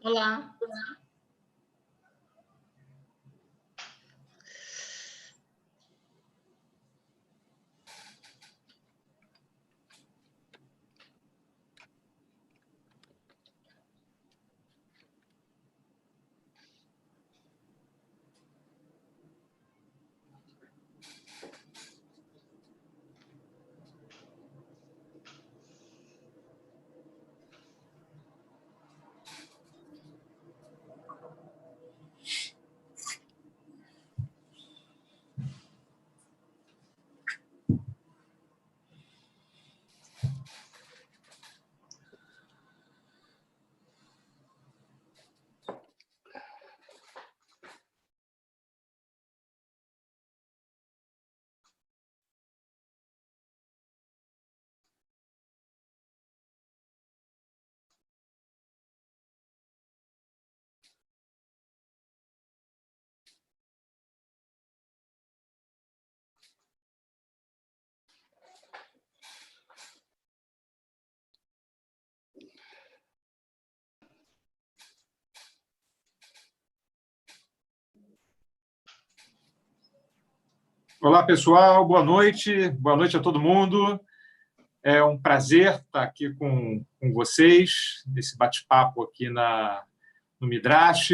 Olá. Olá, pessoal. Boa noite. Boa noite a todo mundo. É um prazer estar aqui com vocês, nesse bate-papo aqui no Midrash.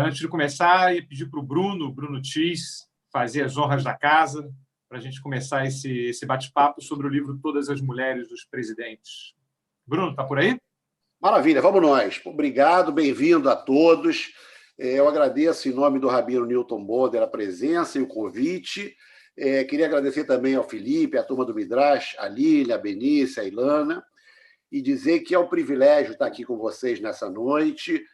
Antes de começar, eu ia pedir para o Bruno Tis, fazer as honras da casa, para a gente começar esse bate-papo sobre o livro Todas as Mulheres dos Presidentes. Bruno, está por aí? Maravilha, vamos nós. Obrigado, bem-vindo a todos. Eu agradeço, em nome do Rabino Newton Bonder, a presença e o convite. Queria agradecer também ao Felipe, à turma do Midrash, a Lília, a Benícia, a Ilana, e dizer que é um privilégio estar aqui com vocês nessa noite,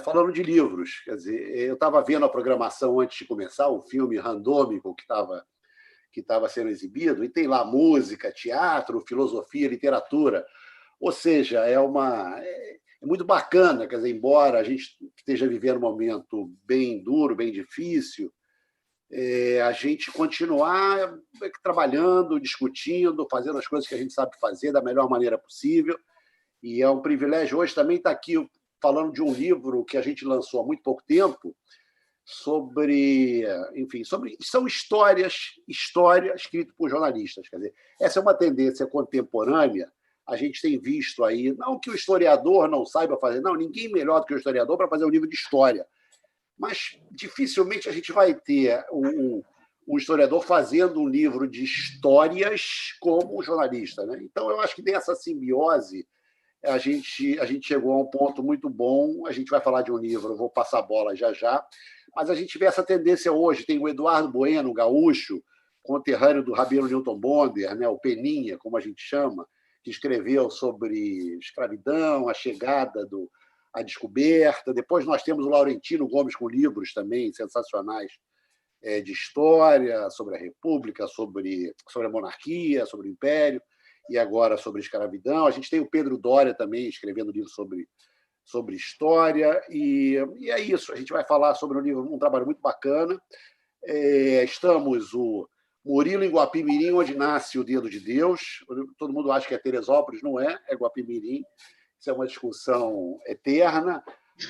falando de livros. Quer dizer, eu estava vendo a programação antes de começar, um filme randômico que estava sendo exibido, e tem lá música, teatro, filosofia, literatura. Ou seja, é muito bacana, quer dizer, embora a gente esteja vivendo um momento bem duro, bem difícil, a gente continuar trabalhando, discutindo, fazendo as coisas que a gente sabe fazer da melhor maneira possível. E é um privilégio hoje também estar aqui falando de um livro que a gente lançou há muito pouco tempo, são histórias escritas por jornalistas. Quer dizer, essa é uma tendência contemporânea. A gente tem visto aí, não que o historiador não saiba fazer, não, ninguém melhor do que o historiador para fazer um livro de história. Mas dificilmente a gente vai ter um historiador fazendo um livro de histórias como um jornalista, né? Então, eu acho que nessa simbiose a gente chegou a um ponto muito bom. A gente vai falar de um livro, eu vou passar a bola já, mas a gente vê essa tendência hoje. Tem o Eduardo Bueno, gaúcho, conterrâneo do Rabino Newton Bonder, né, o Peninha, como a gente chama, que escreveu sobre escravidão, a chegada a descoberta. Depois nós temos o Laurentino Gomes com livros também sensacionais de história, sobre a República, sobre a monarquia, sobre o Império, e agora sobre a escravidão. A gente tem o Pedro Doria também escrevendo livro sobre história, e é isso. A gente vai falar sobre um trabalho muito bacana. Estamos o Murilo em Guapimirim, onde nasce o Dedo de Deus. Todo mundo acha que é Teresópolis, não é Guapimirim. Isso é uma discussão eterna.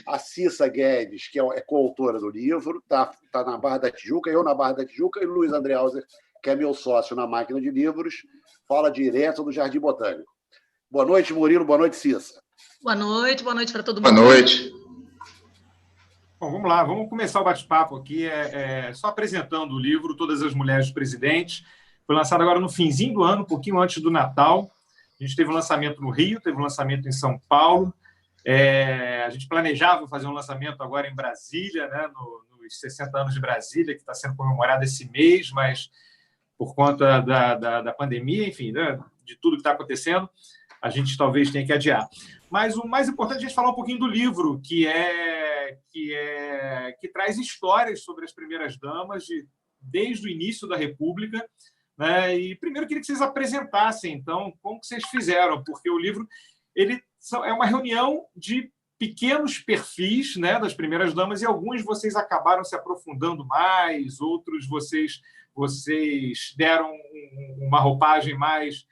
A Cissa Guedes, que é coautora do livro, está na Barra da Tijuca, eu na Barra da Tijuca, e Luiz André Hauser, que é meu sócio na Máquina de Livros, fala direto do Jardim Botânico. Boa noite, Murilo. Boa noite, Cissa. Boa noite para todo mundo. Boa noite. Bom, vamos lá, vamos começar o bate-papo aqui, só apresentando o livro Todas as Mulheres Presidentes. Foi lançado agora no finzinho do ano, um pouquinho antes do Natal. A gente teve um lançamento no Rio, teve um lançamento em São Paulo. A gente planejava fazer um lançamento agora em Brasília, né, nos 60 anos de Brasília, que está sendo comemorado esse mês, mas por conta da pandemia, enfim, né, de tudo que está acontecendo, a gente talvez tenha que adiar. Mas o mais importante é a gente falar um pouquinho do livro, que traz histórias sobre as primeiras damas desde o início da República, né? E primeiro eu queria que vocês apresentassem, então, como que vocês fizeram, porque o livro é uma reunião de pequenos perfis, né, das primeiras damas, e alguns vocês acabaram se aprofundando mais, outros vocês deram uma roupagem mais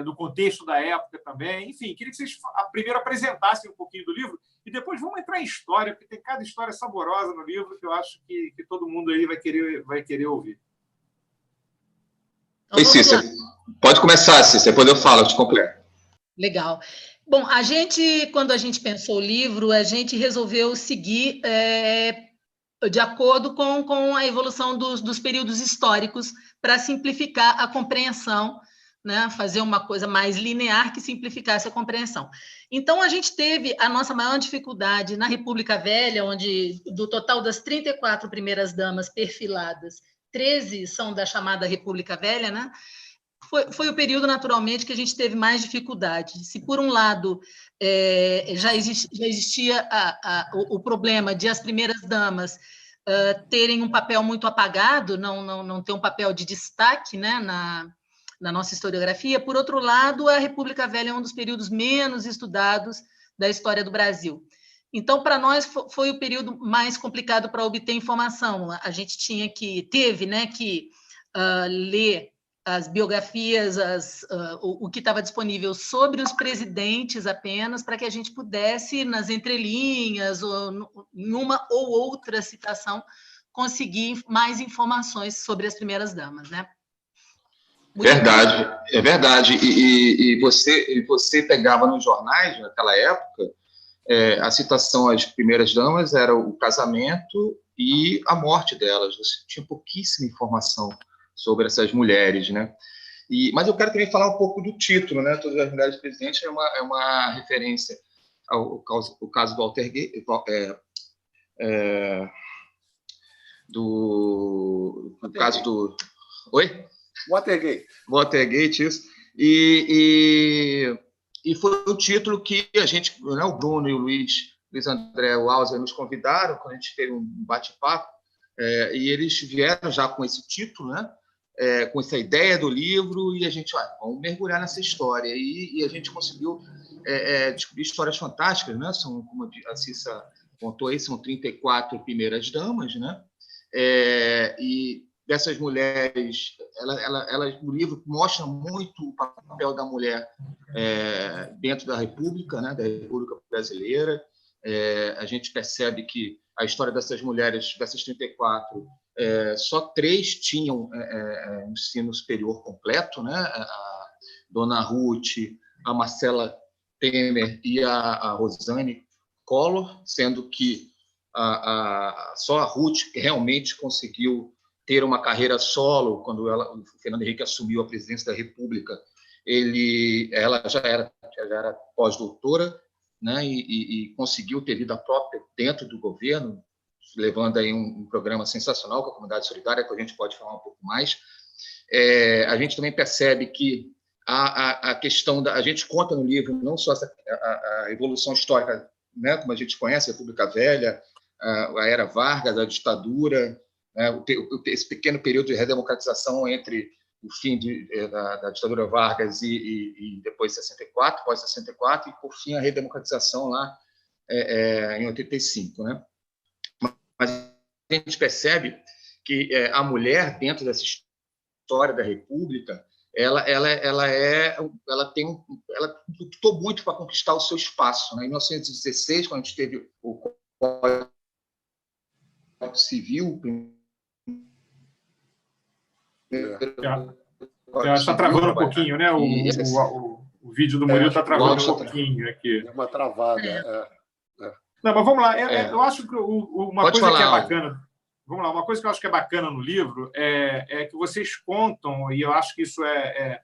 do contexto da época também. Enfim, queria que vocês primeiro apresentassem um pouquinho do livro e depois vamos entrar em história, porque tem cada história saborosa no livro que eu acho que todo mundo aí vai querer ouvir. Então, Ei, Cícera, pode começar, Cícera, depois eu falo, eu te completo. Legal. Bom, quando a gente pensou o livro, a gente resolveu seguir de acordo com a evolução dos períodos históricos para simplificar a compreensão, né? Fazer uma coisa mais linear que simplificasse a compreensão. Então, a gente teve a nossa maior dificuldade na República Velha, onde, do total das 34 primeiras damas perfiladas, 13 são da chamada República Velha, né? Foi o período, naturalmente, que a gente teve mais dificuldade. Se, por um lado, já existia o problema de as primeiras damas terem um papel muito apagado, não ter um papel de destaque, né, na nossa historiografia, por outro lado, a República Velha é um dos períodos menos estudados da história do Brasil. Então, para nós, foi o período mais complicado para obter informação. A gente teve que ler as biografias, o que estava disponível sobre os presidentes apenas, para que a gente pudesse, nas entrelinhas, ou em uma ou outra citação, conseguir mais informações sobre as primeiras damas, né? Verdade, é verdade. E você pegava nos jornais, naquela época, a citação às primeiras damas era o casamento e a morte delas. Você tinha pouquíssima informação sobre essas mulheres, né? Mas eu quero também falar um pouco do título, né? Todas as mulheres presidentes é uma referência ao caso do Watergate, do caso do... Oi? Watergate, isso. E foi o título que a gente, né, o Bruno e o Luiz André Walser nos convidaram quando a gente teve um bate-papo, e eles vieram já com esse título, né? Com essa ideia do livro, e a gente, vamos mergulhar nessa história. E a gente conseguiu descobrir histórias fantásticas, né? Como a Cissa contou aí, são 34 primeiras damas, né? E dessas mulheres, o livro mostra muito o papel da mulher dentro da República, né? Da República Brasileira. A gente percebe que a história dessas mulheres, dessas 34, só 3 tinham ensino superior completo, né? A Dona Ruth, a Marcela Temer e a Rosane Collor, sendo que só a Ruth realmente conseguiu ter uma carreira solo. Quando o Fernando Henrique assumiu a presidência da República, ela já era pós-doutora, né? E conseguiu ter vida própria dentro do governo, levando aí um programa sensacional com a Comunidade Solidária, que a gente pode falar um pouco mais. A gente também percebe que a questão a gente conta no livro não só a evolução histórica, né, como a gente conhece, a República Velha, a Era Vargas, a ditadura, né, esse pequeno período de redemocratização entre o fim da ditadura Vargas e depois 64, pós-64, e, por fim, a redemocratização lá em 85, né? Mas a gente percebe que a mulher, dentro dessa história da República, ela lutou muito para conquistar o seu espaço, né? Em 1916, quando a gente teve o Código Civil... Está travando um pouquinho, né? O vídeo do Murilo está travando um pouquinho aqui. É uma travada. Não, mas vamos lá. Eu acho que uma Pode coisa falar, que é bacana. Vamos lá, uma coisa que eu acho que é bacana no livro é que vocês contam, e eu acho que isso é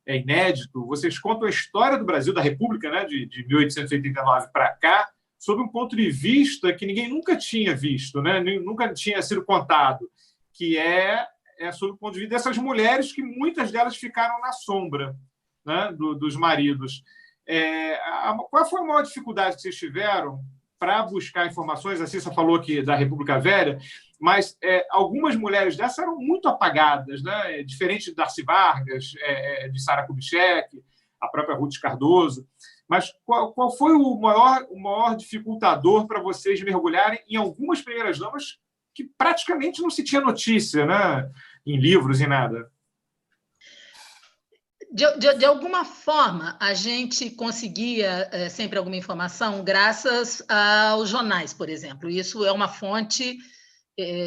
inédito, vocês contam a história do Brasil, da República, né, de 1889 para cá, sob um ponto de vista que ninguém nunca tinha visto, né, nunca tinha sido contado, que é sob o ponto de vista dessas mulheres que muitas delas ficaram na sombra, né, dos maridos. Qual foi a maior dificuldade que vocês tiveram para buscar informações? A Cissa falou aqui da República Velha, mas algumas mulheres dessas eram muito apagadas, né? Diferente de Darcy Vargas, de Sara Kubitschek, a própria Ruth Cardoso. Mas qual foi o maior dificultador para vocês mergulharem em algumas primeiras damas que praticamente não se tinha notícia, né? Em livros e nada? De alguma forma, a gente conseguia sempre alguma informação graças aos jornais, por exemplo. Isso é uma fonte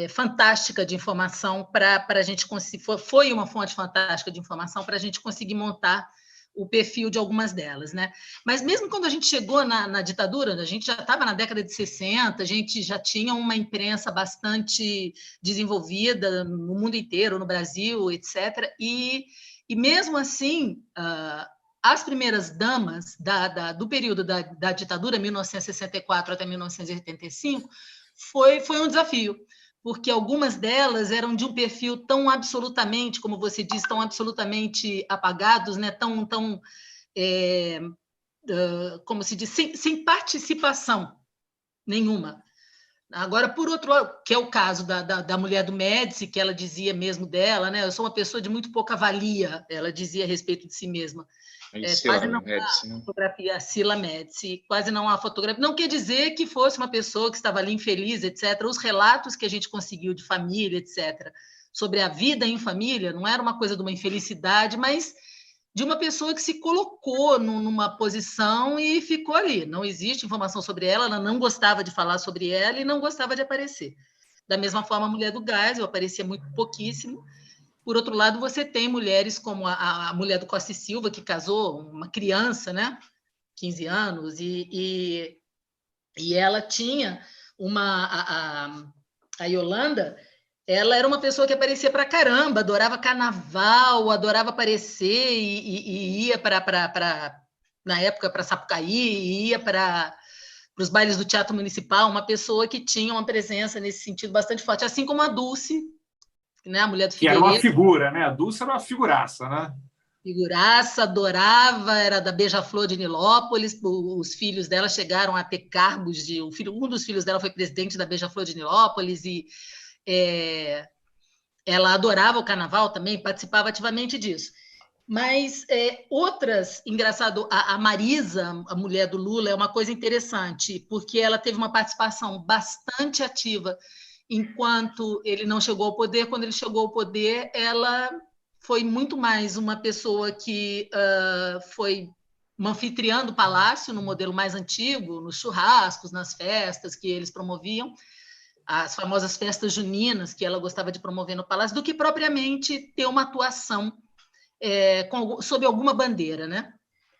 fantástica de informação para a gente conseguir. Foi uma fonte fantástica de informação para a gente conseguir montar o perfil de algumas delas, né? Mas mesmo quando a gente chegou na ditadura, a gente já estava na década de 60, a gente já tinha uma imprensa bastante desenvolvida no mundo inteiro, no Brasil, etc. E mesmo assim, as primeiras damas do período da ditadura, 1964 até 1985, foi um desafio, porque algumas delas eram de um perfil tão absolutamente, como você diz, tão absolutamente apagados, né? Como se diz, sem participação nenhuma. Agora, por outro lado, que é o caso da mulher do Médici, que ela dizia mesmo dela, né? Eu sou uma pessoa de muito pouca valia, ela dizia a respeito de si mesma. Quase não há fotografia, Sila Médici, quase não há fotografia. Não quer dizer que fosse uma pessoa que estava ali infeliz, etc. Os relatos que a gente conseguiu de família, etc., sobre a vida em família, não era uma coisa de uma infelicidade, mas de uma pessoa que se colocou numa posição e ficou ali. Não existe informação sobre ela, ela não gostava de falar sobre ela e não gostava de aparecer. Da mesma forma, a mulher do gás, eu aparecia muito pouquíssimo. Por outro lado, você tem mulheres como a mulher do Costa e Silva, que casou uma criança, né? 15 anos, e ela tinha a Yolanda, ela era uma pessoa que aparecia para caramba, adorava carnaval, adorava aparecer e ia na época, para Sapucaí, ia para os bailes do Teatro Municipal, uma pessoa que tinha uma presença nesse sentido bastante forte, assim como a Dulce, né, a mulher do Figueiredo. Que era uma figura, né? A Dulce era uma figuraça, né? Figuraça, adorava, era da Beija-Flor de Nilópolis, os filhos dela chegaram a ter cargos um dos filhos dela foi presidente da Beija-Flor de Nilópolis e ela adorava o carnaval também, participava ativamente disso. Mas outras, engraçado, a Marisa, a mulher do Lula, é uma coisa interessante, porque ela teve uma participação bastante ativa enquanto ele não chegou ao poder. Quando ele chegou ao poder, ela foi muito mais uma pessoa que foi uma anfitriã do palácio, no modelo mais antigo, nos churrascos, nas festas que eles promoviam, as famosas festas juninas que ela gostava de promover no palácio, do que propriamente ter uma atuação sob alguma bandeira, né?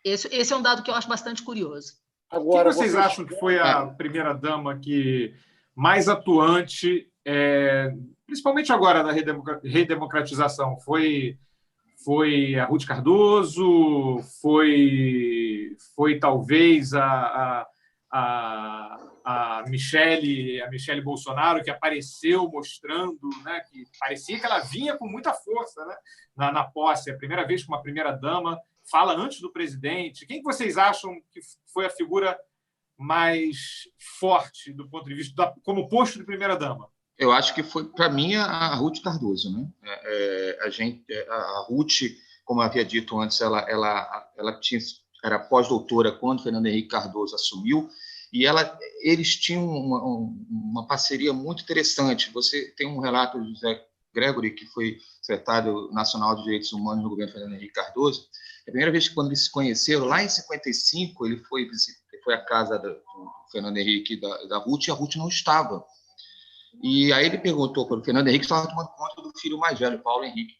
Esse é um dado que eu acho bastante curioso. Agora, quem vocês acham que foi a primeira-dama que mais atuante, principalmente agora na redemocratização? Foi a Ruth Cardoso? Foi talvez a Michele Bolsonaro, que apareceu mostrando, né, que parecia que ela vinha com muita força, né, na posse, a primeira vez que uma primeira-dama fala antes do presidente. Quem vocês acham que foi a figura mais forte do ponto de vista como posto de primeira-dama? Eu acho que foi, para mim, a Ruth Cardoso, né? A Ruth, como eu havia dito antes, ela era pós-doutora quando Fernando Henrique Cardoso assumiu, e eles tinham uma parceria muito interessante. Você tem um relato do José Gregory, que foi secretário nacional de Direitos Humanos no governo Fernando Henrique Cardoso. A primeira vez que, quando eles se conheceram, lá em 55, ele foi à casa do Fernando Henrique e da Ruth, e a Ruth não estava. E aí ele perguntou para o Fernando Henrique, estava tomando conta do filho mais velho, Paulo Henrique.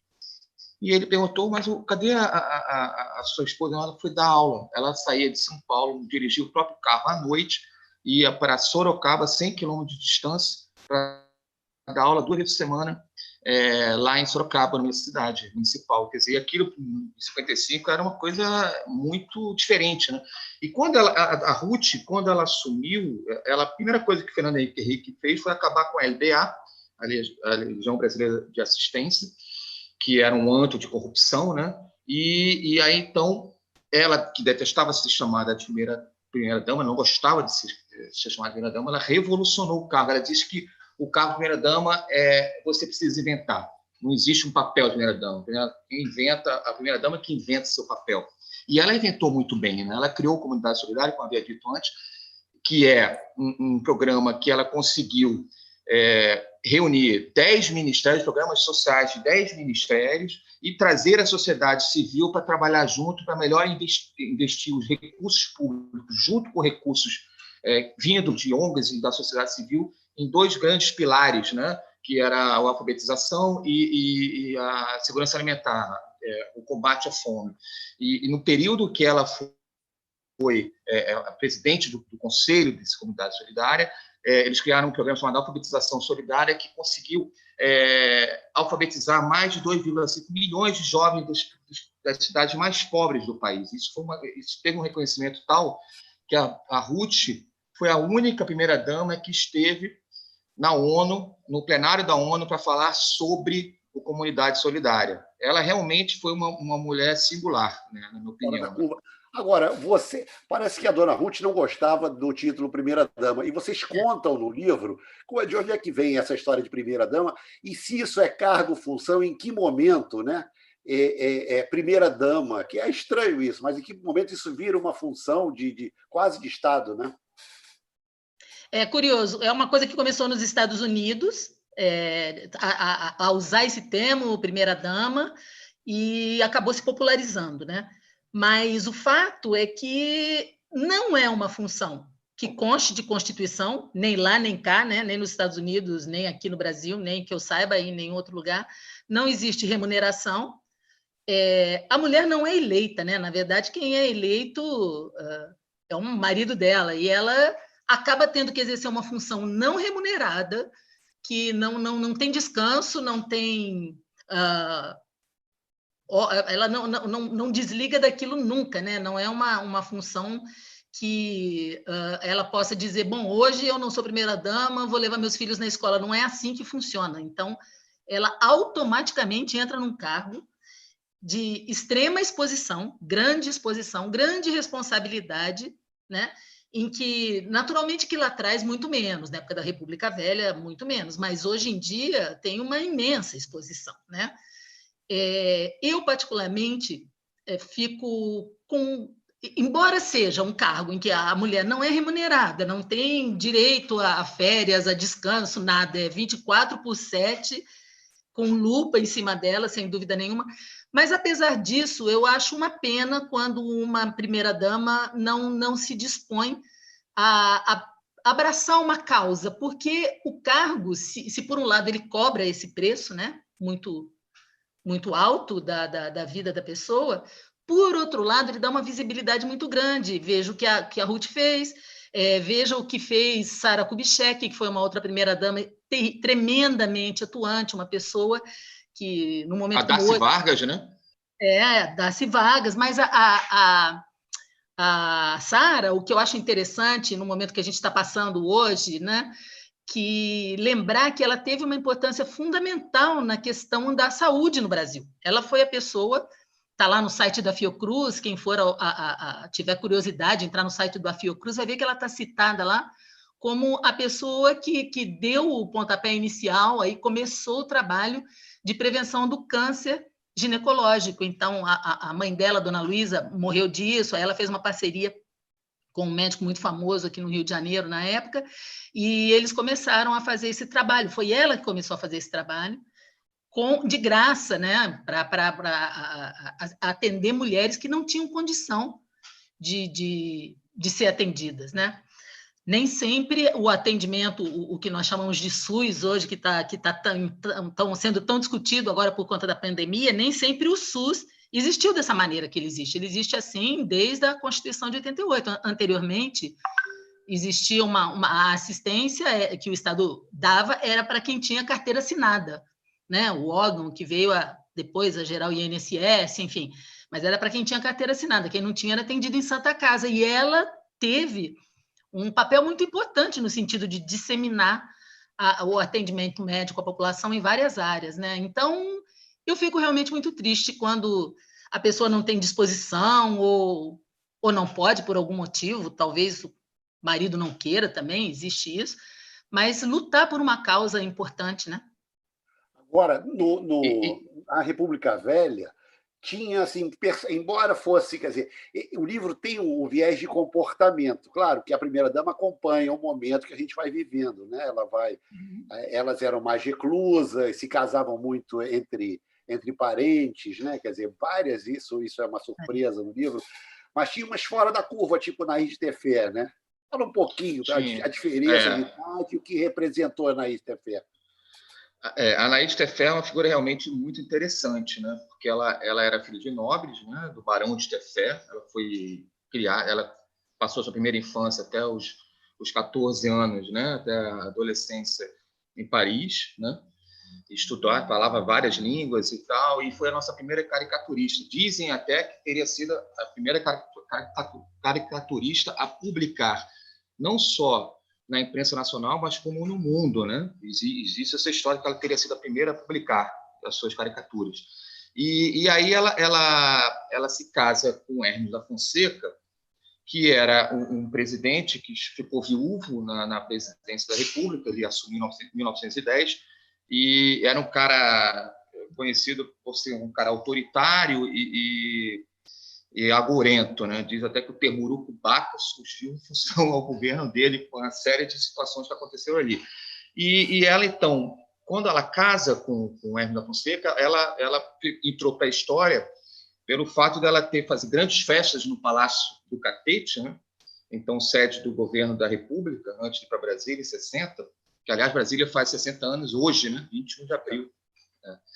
E ele perguntou, mas cadê a sua esposa? Ela foi dar aula. Ela saía de São Paulo, dirigia o próprio carro à noite, ia para Sorocaba, 100 quilômetros de distância, para dar aula 2 vezes por semana, lá em Sorocaba, na universidade municipal. Quer dizer, aquilo, em 55, era uma coisa muito diferente, né? E quando a Ruth, quando ela assumiu, a primeira coisa que o Fernando Henrique fez foi acabar com a LDA, a Legião Brasileira de Assistência, que era um antro de corrupção, né? E aí, então, ela, que detestava ser chamada de primeira-dama, não gostava de ser chamada de primeira-dama, ela revolucionou o cargo. Ela disse que o cargo de primeira-dama você precisa inventar. Não existe um papel de primeira-dama. A primeira-dama que inventa seu papel. E ela inventou muito bem, né? Ela criou a Comunidade Solidária, como havia dito antes, que é um programa que ela conseguiu reunir 10 ministérios, programas sociais de 10 ministérios, e trazer a sociedade civil para trabalhar junto, para melhor investir os recursos públicos, junto com recursos vindos de ONGs e da sociedade civil, em dois grandes pilares, né? Que era a alfabetização e a segurança alimentar, o combate à fome. E no período que ela foi a presidente do Conselho dessa Comunidade Solidária, eles criaram um programa chamado Alfabetização Solidária, que conseguiu alfabetizar mais de 2,5 milhões de jovens das cidades mais pobres do país. Isso teve um reconhecimento tal que a Ruth foi a única primeira-dama que esteve na ONU, no plenário da ONU, para falar sobre a comunidade solidária. Ela realmente foi uma mulher singular, né, na minha opinião. Agora, parece que a dona Ruth não gostava do título Primeira-Dama, e vocês contam no livro de onde é que vem essa história de Primeira-Dama, e se isso é cargo, função, em que momento, né? Primeira-Dama, que é estranho isso, mas em que momento isso vira uma função quase de Estado, né? É curioso, é uma coisa que começou nos Estados Unidos, a usar esse termo, primeira-dama, e acabou se popularizando, né? Mas o fato é que não é uma função que conste de Constituição, nem lá, nem cá, né? Nem nos Estados Unidos, nem aqui no Brasil, nem que eu saiba, em nenhum outro lugar. Não existe remuneração. A mulher não é eleita, né? Na verdade, quem é eleito é o marido dela, e ela acaba tendo que exercer uma função não remunerada, que não tem descanso, não tem... ela não desliga daquilo nunca, né? Não é uma função que ela possa dizer, bom, hoje eu não sou primeira-dama, vou levar meus filhos na escola. Não é assim que funciona. Então, ela automaticamente entra num cargo de extrema exposição, grande responsabilidade, né? Em que, naturalmente, que lá atrás, muito menos, na época da República Velha, muito menos, mas hoje em dia tem uma imensa exposição, né? Eu, particularmente, fico com... Embora seja um cargo em que a mulher não é remunerada, não tem direito a férias, a descanso, nada, é 24/7, com lupa em cima dela, sem dúvida nenhuma. Mas, apesar disso, eu acho uma pena quando uma primeira-dama não se dispõe a abraçar uma causa, porque o cargo, se por um lado ele cobra esse preço, né, muito alto da vida da pessoa, por outro lado, ele dá uma visibilidade muito grande. Veja o que a Ruth fez, veja o que fez Sara Kubitschek, que foi uma outra primeira-dama tremendamente atuante, uma pessoa que, no momento como hoje... A Darcy Vargas, né? Darcy Vargas, mas a Sara, o que eu acho interessante no momento que a gente está passando hoje, né, que lembrar que ela teve uma importância fundamental na questão da saúde no Brasil. Ela foi a pessoa, está lá no site da Fiocruz, quem for tiver curiosidade de entrar no site da Fiocruz, vai ver que ela está citada lá como a pessoa que deu o pontapé inicial, aí começou o trabalho de prevenção do câncer ginecológico. Então, a mãe dela, Dona Luísa, morreu disso, aí ela fez uma parceria com um médico muito famoso aqui no Rio de Janeiro, na época, e eles começaram a fazer esse trabalho. Foi ela que começou a fazer esse trabalho, de graça, né, para atender mulheres que não tinham condição de ser atendidas, né? Nem sempre o atendimento, o que nós chamamos de SUS hoje, que está sendo tão discutido agora por conta da pandemia, nem sempre o SUS existiu dessa maneira que ele existe. Ele existe assim desde a Constituição de 88. Anteriormente, existia uma assistência que o Estado dava, era para quem tinha carteira assinada, né? O órgão que veio depois a gerar o INSS, enfim, mas era para quem tinha carteira assinada. Quem não tinha era atendido em Santa Casa. E ela teve um papel muito importante no sentido de disseminar o atendimento médico à população em várias áreas, né? Então, eu fico realmente muito triste quando a pessoa não tem disposição ou não pode por algum motivo, talvez o marido não queira também, existe isso, mas lutar por uma causa é importante, né? Agora, na República Velha, tinha, assim, embora fosse, quer dizer, o livro tem um viés de comportamento. Claro que a primeira-dama acompanha o momento que a gente vai vivendo, né? Elas eram mais reclusas, se casavam muito entre entre parentes, né? Quer dizer, várias, isso é uma surpresa no livro, mas tinha umas fora da curva, tipo Anaís Tefé, né? Fala um pouquinho a diferença de idade e o que representou a Anaís Tefé. A Anaís Tefé é uma figura realmente muito interessante, né? Porque ela era filha de nobres, né? Do Barão de Tefé. Ela foi criada, ela passou sua primeira infância até os 14 anos, né? Até a adolescência em Paris, né? Estudou, falava várias línguas e tal, e foi a nossa primeira caricaturista. Dizem até que teria sido a primeira caricaturista a publicar, não só na imprensa nacional, mas como no mundo, né? Existe essa história que ela teria sido a primeira a publicar as suas caricaturas. E aí ela se casa com Hermes da Fonseca, que era um presidente que ficou viúvo na presidência da República, ele assumiu em 1910, e era um cara conhecido por ser um cara autoritário e agorento, né? Diz até que o termo urucubaca surgiu em função ao governo dele, com uma série de situações que aconteceram ali. E ela, então, quando ela casa com Hermes da Fonseca, ela entrou para a história pelo fato dela ter feito grandes festas no Palácio do Catete, né? Então, sede do governo da República, antes de ir para Brasília, em 60, que, aliás, Brasília faz 60 anos hoje, né? 21 de abril.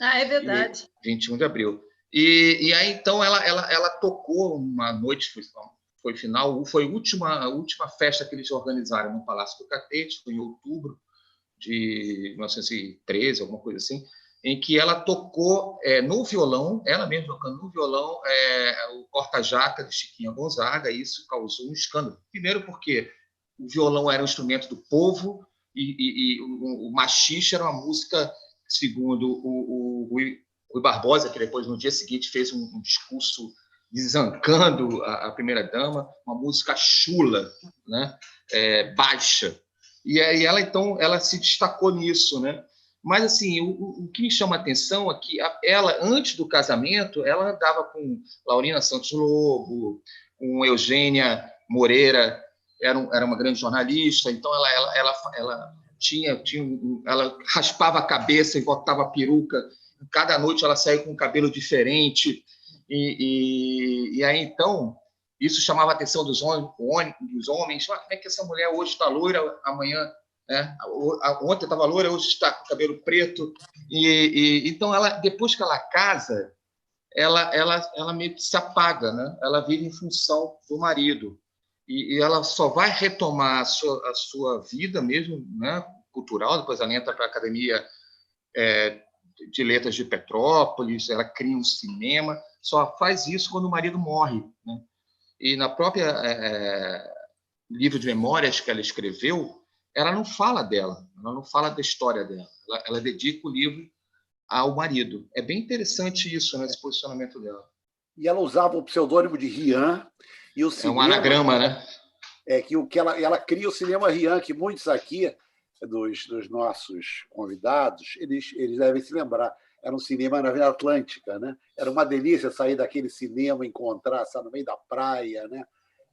É verdade. 21 de abril. E aí, então, ela tocou uma noite, foi a última festa que eles organizaram no Palácio do Catete, foi em outubro de 1913, alguma coisa assim, em que ela tocou no violão, ela mesma tocando no violão, o Corta-Jaca de Chiquinha Gonzaga, e isso causou um escândalo. Primeiro porque o violão era um instrumento do povo e o machixe era uma música, segundo o Rui Barbosa, que depois, no dia seguinte, fez um discurso desancando a primeira-dama, uma música chula, né? Baixa. E aí ela se destacou nisso, né? Mas, assim, o que me chama a atenção é que ela, antes do casamento, ela andava com Laurina Santos Lobo, com Eugênia Moreira, era uma grande jornalista, então ela raspava a cabeça e botava a peruca. Cada noite ela saía com um cabelo diferente. E aí, então, isso chamava a atenção dos homens. Como é que essa mulher hoje está loira, amanhã... ontem estava loira, hoje está com cabelo preto. Então, depois que ela casa, ela meio que se apaga, né? Ela vive em função do marido. E ela só vai retomar a sua vida mesmo, né, cultural. Depois ela entra para a Academia de Letras de Petrópolis, ela cria um cinema. Só faz isso quando o marido morre, né? E na própria livro de memórias que ela escreveu, ela não fala dela, ela não fala da história dela. Ela dedica o livro ao marido. É bem interessante isso, né, esse posicionamento dela. E ela usava o pseudônimo de Rian. E o cinema, um anagrama, né? Ela cria o cinema Rian, que muitos aqui, dos nossos convidados, eles devem se lembrar. Era um cinema na Avenida Atlântica, né? Era uma delícia sair daquele cinema, encontrar, no meio da praia, né?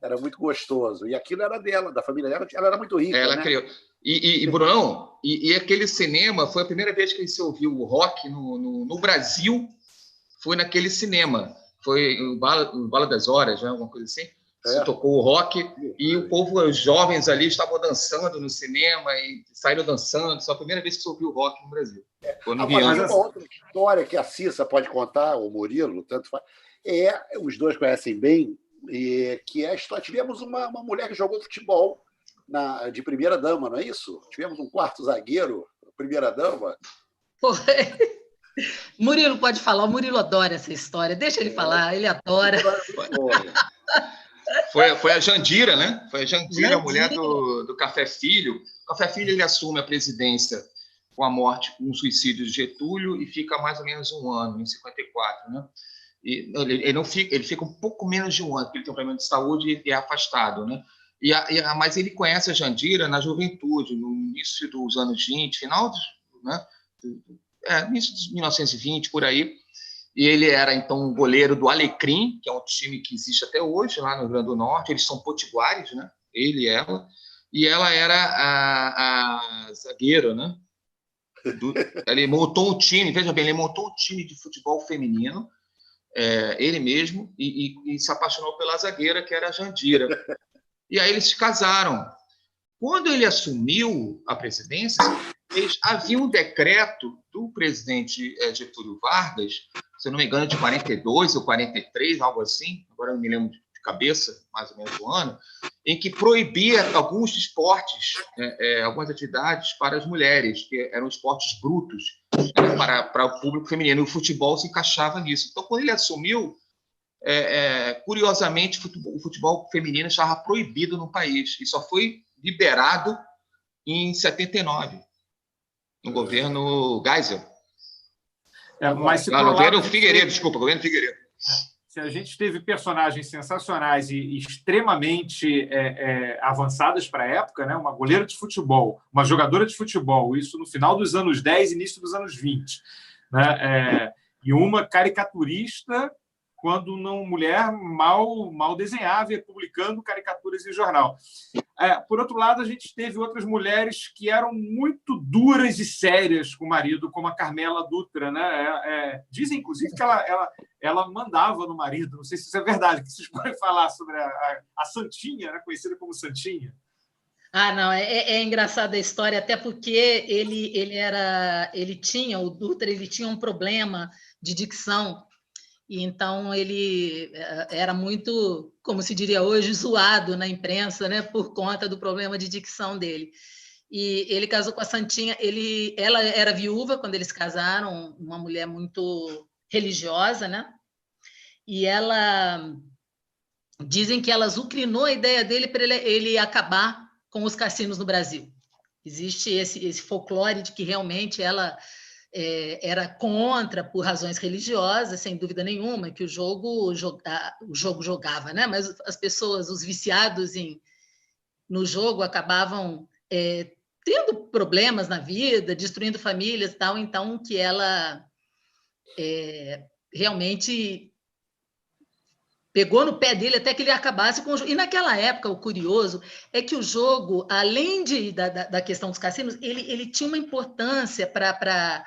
Era muito gostoso. E aquilo era dela, da família dela. Ela era muito rica, ela né? Criou. E Brunão, aquele cinema foi a primeira vez que você ouviu o rock no Brasil, foi naquele cinema. Foi o Bala das Horas, né? Alguma coisa assim. Você tocou o rock e o povo, os jovens ali, estavam dançando no cinema e saíram dançando. Foi a primeira vez que você ouviu o rock no Brasil. Foi no Mas uma outra história que a Cissa pode contar, o Murilo, tanto faz, os dois conhecem bem, que é a história. Tivemos uma mulher que jogou futebol de primeira-dama, não é isso? Tivemos um quarto zagueiro, primeira-dama. Foi. Murilo pode falar, o Murilo adora essa história. Deixa ele falar, ele adora. Foi a Jandira, né? Foi a Jandira, a mulher do Café Filho. O Café Filho ele assume a presidência com a morte, com o suicídio de Getúlio e fica mais ou menos um ano, em 54, né? E ele fica um pouco menos de um ano, porque ele tem um problema de saúde e é afastado, né? Mas ele conhece a Jandira na juventude, no início dos anos 20, final dos, né? Início de 1920, por aí. E ele era, então, um goleiro do Alecrim, que é um time que existe até hoje, lá no Rio Grande do Norte. Eles são potiguares, né? Ele e ela. E ela era a zagueira, né? Ele montou um time, veja bem, ele montou um time de futebol feminino, ele mesmo, e se apaixonou pela zagueira, que era a Jandira. E aí eles se casaram. Quando ele assumiu a presidência, havia um decreto do presidente Getúlio Vargas, se eu não me engano, de 42 ou 43, algo assim, agora não me lembro de cabeça, mais ou menos o ano, em que proibia alguns esportes, algumas atividades para as mulheres, que eram esportes brutos, para o público feminino. E o futebol se encaixava nisso. Então, quando ele assumiu, curiosamente, o futebol feminino estava proibido no país e só foi liberado em 79, no governo Geisel. Mas governo Figueiredo, desculpa, governo Figueiredo. Se a gente teve personagens sensacionais e extremamente avançadas para a época, né? Uma goleira de futebol, uma jogadora de futebol, isso no final dos anos 10, início dos anos 20, né? E uma caricaturista, quando uma mulher mal desenhava e publicando caricaturas em jornal. Por outro lado, a gente teve outras mulheres que eram muito duras e sérias com o marido, como a Carmela Dutra, né? Dizem, inclusive, que ela mandava no marido. Não sei se isso é verdade, que vocês podem falar sobre a Santinha, né? Conhecida como Santinha. Não, é engraçada a história, até porque o Dutra, ele tinha um problema de dicção. E então ele era muito, como se diria hoje, zoado na imprensa, né, por conta do problema de dicção dele. E ele casou com a Santinha, ela era viúva quando eles casaram, uma mulher muito religiosa, né? E dizem que ela azucrinou a ideia dele para ele acabar com os cassinos no Brasil. Existe esse folclore de que realmente ela era contra por razões religiosas, sem dúvida nenhuma, que o jogo jogava, né? Mas as pessoas, os viciados no jogo, acabavam tendo problemas na vida, destruindo famílias e tal, então que ela realmente pegou no pé dele até que ele acabasse com o jogo. E naquela época, o curioso é que o jogo, além da questão dos cassinos, ele tinha uma importância para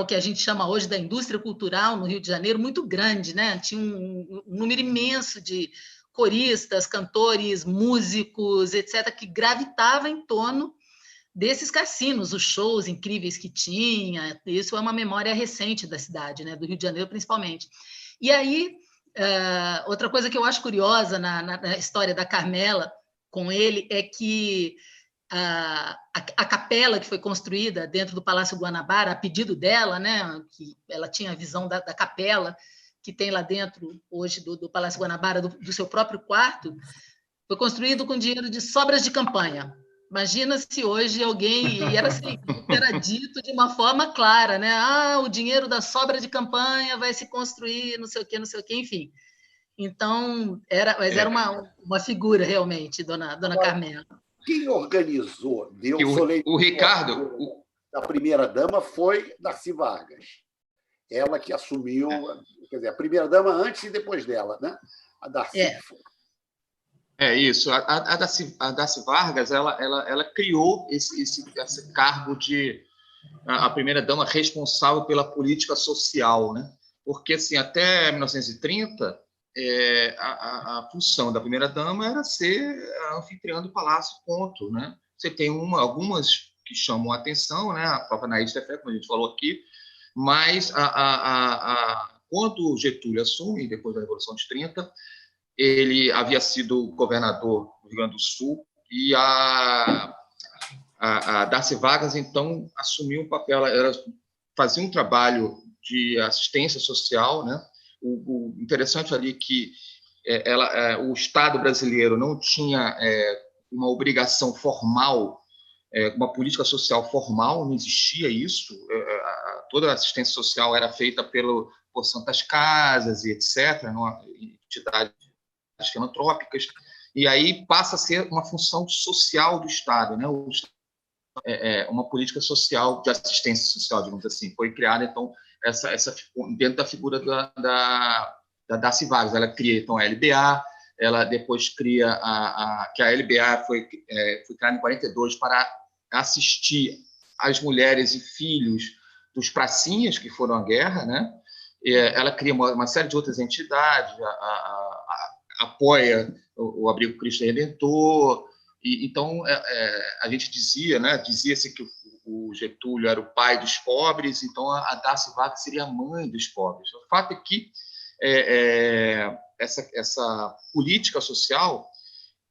o que a gente chama hoje da indústria cultural no Rio de Janeiro, muito grande, né? Tinha um número imenso de coristas, cantores, músicos, etc., que gravitava em torno desses cassinos, os shows incríveis que tinha. Isso é uma memória recente da cidade, né? Do Rio de Janeiro, principalmente. E aí, outra coisa que eu acho curiosa na história da Carmela com ele é que a capela que foi construída dentro do Palácio Guanabara, a pedido dela, né, que ela tinha a visão da capela que tem lá dentro hoje do Palácio Guanabara, do seu próprio quarto, foi construído com dinheiro de sobras de campanha. Imagina se hoje alguém... E era assim, era dito de uma forma clara, né? O dinheiro da sobra de campanha vai se construir, não sei o quê, enfim. Então, era uma figura, realmente, dona Carmela. Quem organizou, o Ricardo... A primeira-dama foi Darcy Vargas. Ela que assumiu, quer dizer, a primeira-dama antes e depois dela, né? A Darcy foi. Isso. A Darcy Vargas, ela criou esse cargo de a primeira-dama responsável pela política social, né? Porque, assim, até 1930, a função da primeira-dama era ser anfitriã do palácio, ponto, né? Você tem algumas que chamam a atenção, né? A própria Naide Tefé, como a gente falou aqui, mas quando o Getúlio assume, depois da Revolução de 30, ele havia sido governador do Rio Grande do Sul e a Darcy Vargas, então, assumiu um papel, ela fazia um trabalho de assistência social, né? O interessante ali é que o Estado brasileiro não tinha uma obrigação formal, uma política social formal, não existia isso. Toda a assistência social era feita por Santas Casas e etc., entidades filantrópicas, e aí passa a ser uma função social do Estado, né? Uma política social de assistência social, digamos assim. Foi criada, então, dentro da figura da Darcy Vargas. Ela cria, então, a LBA, ela depois cria que a LBA foi criada em 42 para assistir as mulheres e filhos dos pracinhas que foram à guerra, né? Ela cria uma série de outras entidades, apoia o Abrigo Cristo Redentor. Então, a gente dizia, né? Dizia-se que o Getúlio era o pai dos pobres, então a Darcy Vargas seria a mãe dos pobres. O fato é que essa política social,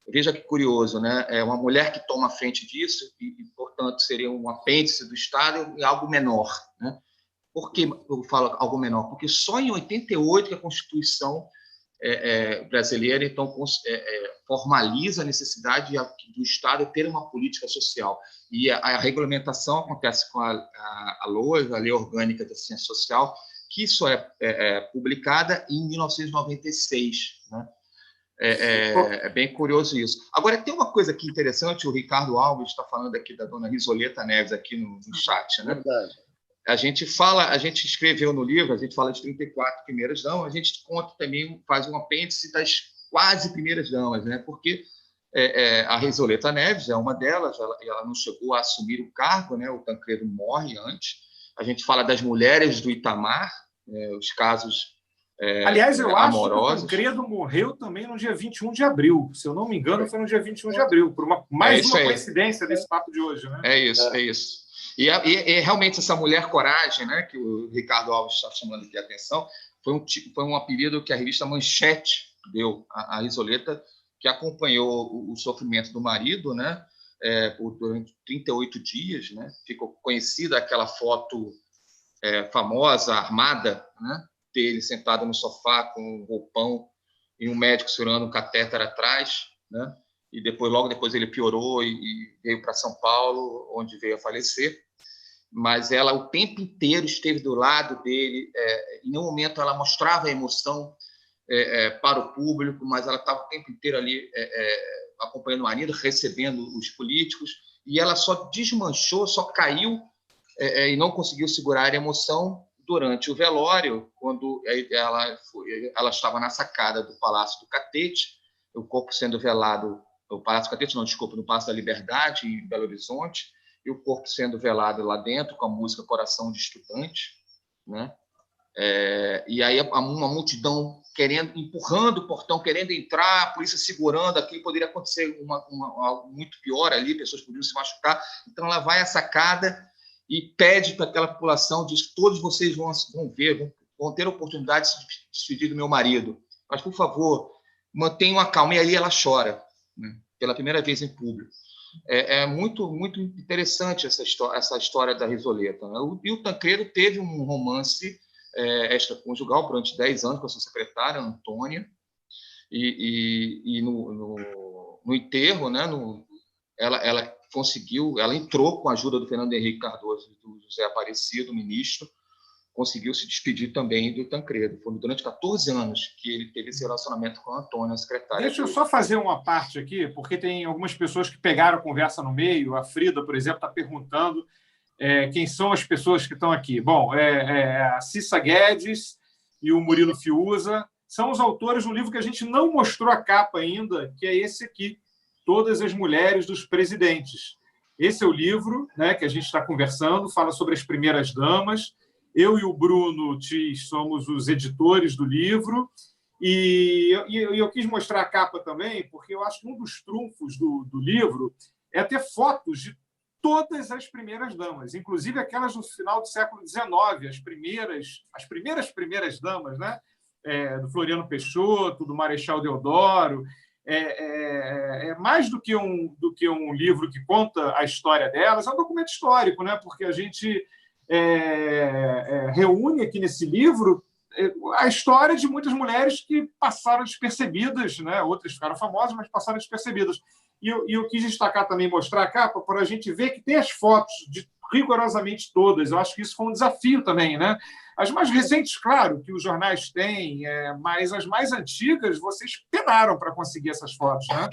veja que curioso, né? É uma mulher que toma a frente disso e, portanto, seria um apêndice do Estado e algo menor, né? Por que eu falo algo menor? Porque só em 88 que a Constituição brasileira então formaliza a necessidade do Estado ter uma política social. E a regulamentação acontece com a LOA, a Lei Orgânica da Ciência Social, que só é publicada em 1996, né? É bem curioso isso. Agora, tem uma coisa aqui interessante, o Ricardo Alves está falando aqui da dona Risoleta Neves aqui no chat, né? Verdade. A gente escreveu no livro, a gente fala de 34 primeiras damas, a gente conta também, faz um apêndice das quase primeiras damas, né? Porque a Risoleta Neves é uma delas, ela não chegou a assumir o cargo, né? O Tancredo morre antes. A gente fala das mulheres do Itamar, os casos aliás, eu amorosos. acho que o Tancredo morreu também no dia 21 de abril. Se eu não me engano, foi no dia 21 de abril, por mais uma coincidência desse papo de hoje, né? É isso. E realmente essa mulher coragem, né, que o Ricardo Alves está chamando aqui a atenção, foi um apelido que a revista Manchete deu à Risoleta, que acompanhou o sofrimento do marido, né, durante 38 dias, né? Ficou conhecida aquela foto famosa, armada, né, dele sentado no sofá com um roupão e um médico segurando um catéter atrás, né? E logo depois ele piorou e veio para São Paulo, onde veio a falecer. Mas ela o tempo inteiro esteve do lado dele, em nenhum momento ela mostrava a emoção para o público, mas ela estava o tempo inteiro ali acompanhando o marido, recebendo os políticos, e ela só desmanchou, só caiu e não conseguiu segurar a emoção durante o velório, quando ela estava na sacada do Palácio do Catete, o corpo sendo velado, o Palácio do Catete, não, desculpa, no Palácio da Liberdade, em Belo Horizonte, e o corpo sendo velado lá dentro com a música Coração de Estudante, né? E aí uma multidão empurrando o portão, querendo entrar, a polícia segurando, aqui poderia acontecer algo muito pior ali, pessoas poderiam se machucar. Então ela vai à sacada e pede para aquela população, diz que todos vocês vão ter a oportunidade de se despedir do meu marido, mas, por favor, mantenham a calma. E aí ela chora, né? Pela primeira vez em público. É muito, muito interessante essa história da Risoleta, né? E o Tancredo teve um romance extraconjugal durante 10 anos com a sua secretária, Antônia, e no enterro, né, ela entrou com a ajuda do Fernando Henrique Cardoso e do José Aparecido, ministro, conseguiu se despedir também do Tancredo. Foi durante 14 anos que ele teve esse relacionamento com a Antônia, a secretária. Deixa eu só fazer uma parte aqui, porque tem algumas pessoas que pegaram a conversa no meio. A Frida, por exemplo, está perguntando quem são as pessoas que estão aqui. Bom, a Cissa Guedes e o Murilo Fiuza são os autores do livro que a gente não mostrou a capa ainda, que é esse aqui, Todas as Mulheres dos Presidentes. Esse é o livro, né, que a gente está conversando, fala sobre as primeiras damas. Eu e o Bruno Tis somos os editores do livro, e eu quis mostrar a capa também, porque eu acho que um dos trunfos do livro é ter fotos de todas as primeiras damas, inclusive aquelas do final do século XIX, as primeiras damas, né? Do Floriano Peixoto, do Marechal Deodoro. Mais do que um livro que conta a história delas, é um documento histórico, né? Porque a gente reúne aqui nesse livro a história de muitas mulheres que passaram despercebidas, né? Outras ficaram famosas, mas passaram despercebidas. E eu quis destacar também, mostrar a capa, para a gente ver que tem as fotos de rigorosamente todas. Eu acho que isso foi um desafio também, né? As mais recentes, claro, que os jornais têm, mas as mais antigas, vocês penaram para conseguir essas fotos, né?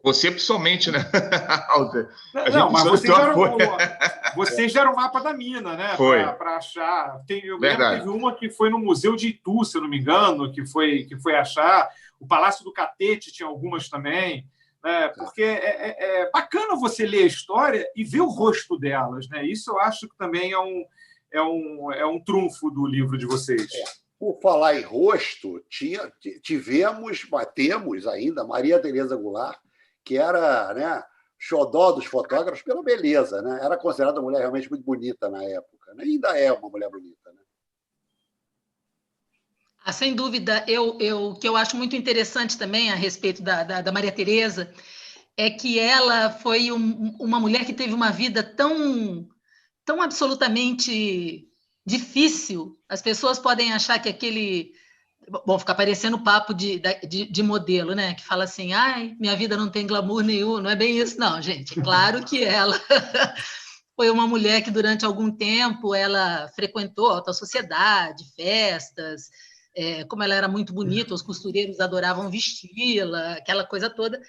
Você, pessoalmente, né? Não, mas vocês deram o mapa da mina, né? Para achar. Eu lembro que teve uma que foi no Museu de Itu, se eu não me engano, que foi achar. O Palácio do Catete tinha algumas também. né? Porque é bacana você ler a história e ver o rosto delas, né? Isso eu acho que também é um trunfo do livro de vocês. Por falar em rosto, temos ainda Maria Tereza Goulart, que era, né, xodó dos fotógrafos pela beleza, né? Era considerada uma mulher realmente muito bonita na época, né? Ainda é uma mulher bonita, né? Sem dúvida, o que eu acho muito interessante também a respeito da Maria Tereza é que ela foi uma mulher que teve uma vida tão absolutamente difícil. As pessoas podem achar que aquele... Bom, fica parecendo papo de modelo, né? Que fala assim, ai, minha vida não tem glamour nenhum. Não é bem isso, não, gente. Claro que ela foi uma mulher que, durante algum tempo, ela frequentou a alta sociedade, festas, como ela era muito bonita, os costureiros adoravam vesti-la, aquela coisa toda.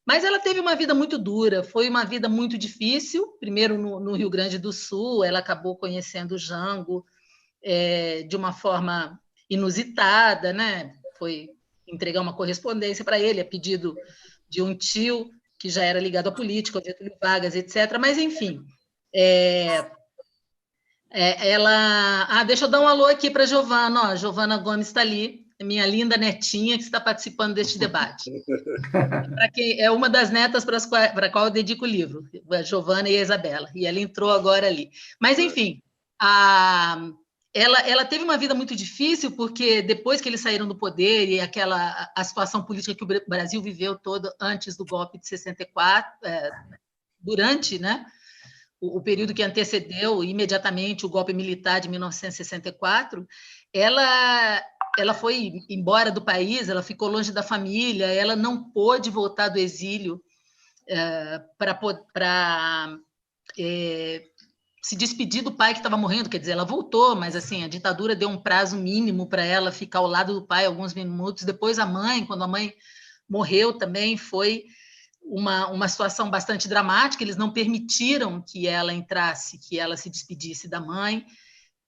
Mas ela teve uma vida muito dura, foi uma vida muito difícil. Primeiro, no Rio Grande do Sul, ela acabou conhecendo o Jango de uma forma inusitada, né? Foi entregar uma correspondência para ele, a pedido de um tio que já era ligado à política, ao Getúlio Vargas, etc. Mas, enfim, ela... deixa eu dar um alô aqui para a Giovana. A Giovana Gomes está ali, minha linda netinha que está participando deste debate. É uma das netas para a qual eu dedico o livro, a Giovana e a Isabela, e ela entrou agora ali. Mas, enfim, ela teve uma vida muito difícil, porque depois que eles saíram do poder e a situação política que o Brasil viveu todo antes do golpe de 64, durante, né, o período que antecedeu imediatamente o golpe militar de 1964, ela foi embora do país, ela ficou longe da família, ela não pôde voltar do exílio para se despedir do pai que estava morrendo. Quer dizer, ela voltou, mas assim, a ditadura deu um prazo mínimo para ela ficar ao lado do pai alguns minutos. Depois a mãe, quando a mãe morreu também, foi uma situação bastante dramática. Eles não permitiram que ela entrasse, que ela se despedisse da mãe.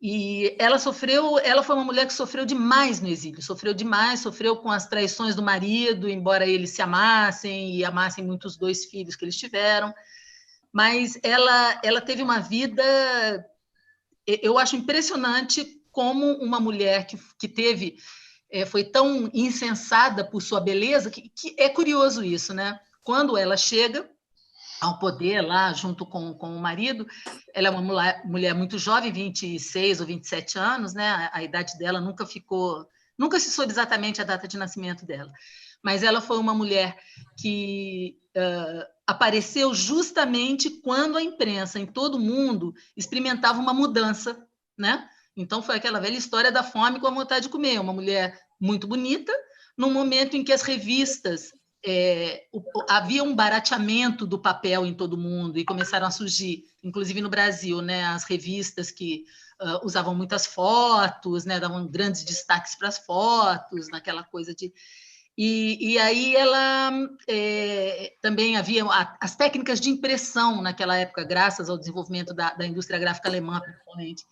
E ela foi uma mulher que sofreu demais no exílio, sofreu com as traições do marido, embora eles se amassem e amassem muito os 2 filhos que eles tiveram. Mas ela teve uma vida... Eu acho impressionante como uma mulher que teve... foi tão insensada por sua beleza, que é curioso isso, né? Quando ela chega ao poder lá, junto com o marido, ela é uma mulher muito jovem, 26 ou 27 anos, né? A idade dela nunca se soube exatamente a data de nascimento dela, mas ela foi uma mulher que apareceu justamente quando a imprensa em todo o mundo experimentava uma mudança, né? Então foi aquela velha história da fome com a vontade de comer, uma mulher muito bonita, num momento em que as revistas... havia um barateamento do papel em todo mundo e começaram a surgir, inclusive no Brasil, né, as revistas que usavam muitas fotos, né, davam grandes destaques para as fotos, naquela coisa de... E aí ela também havia as técnicas de impressão naquela época, graças ao desenvolvimento da indústria gráfica alemã, principalmente.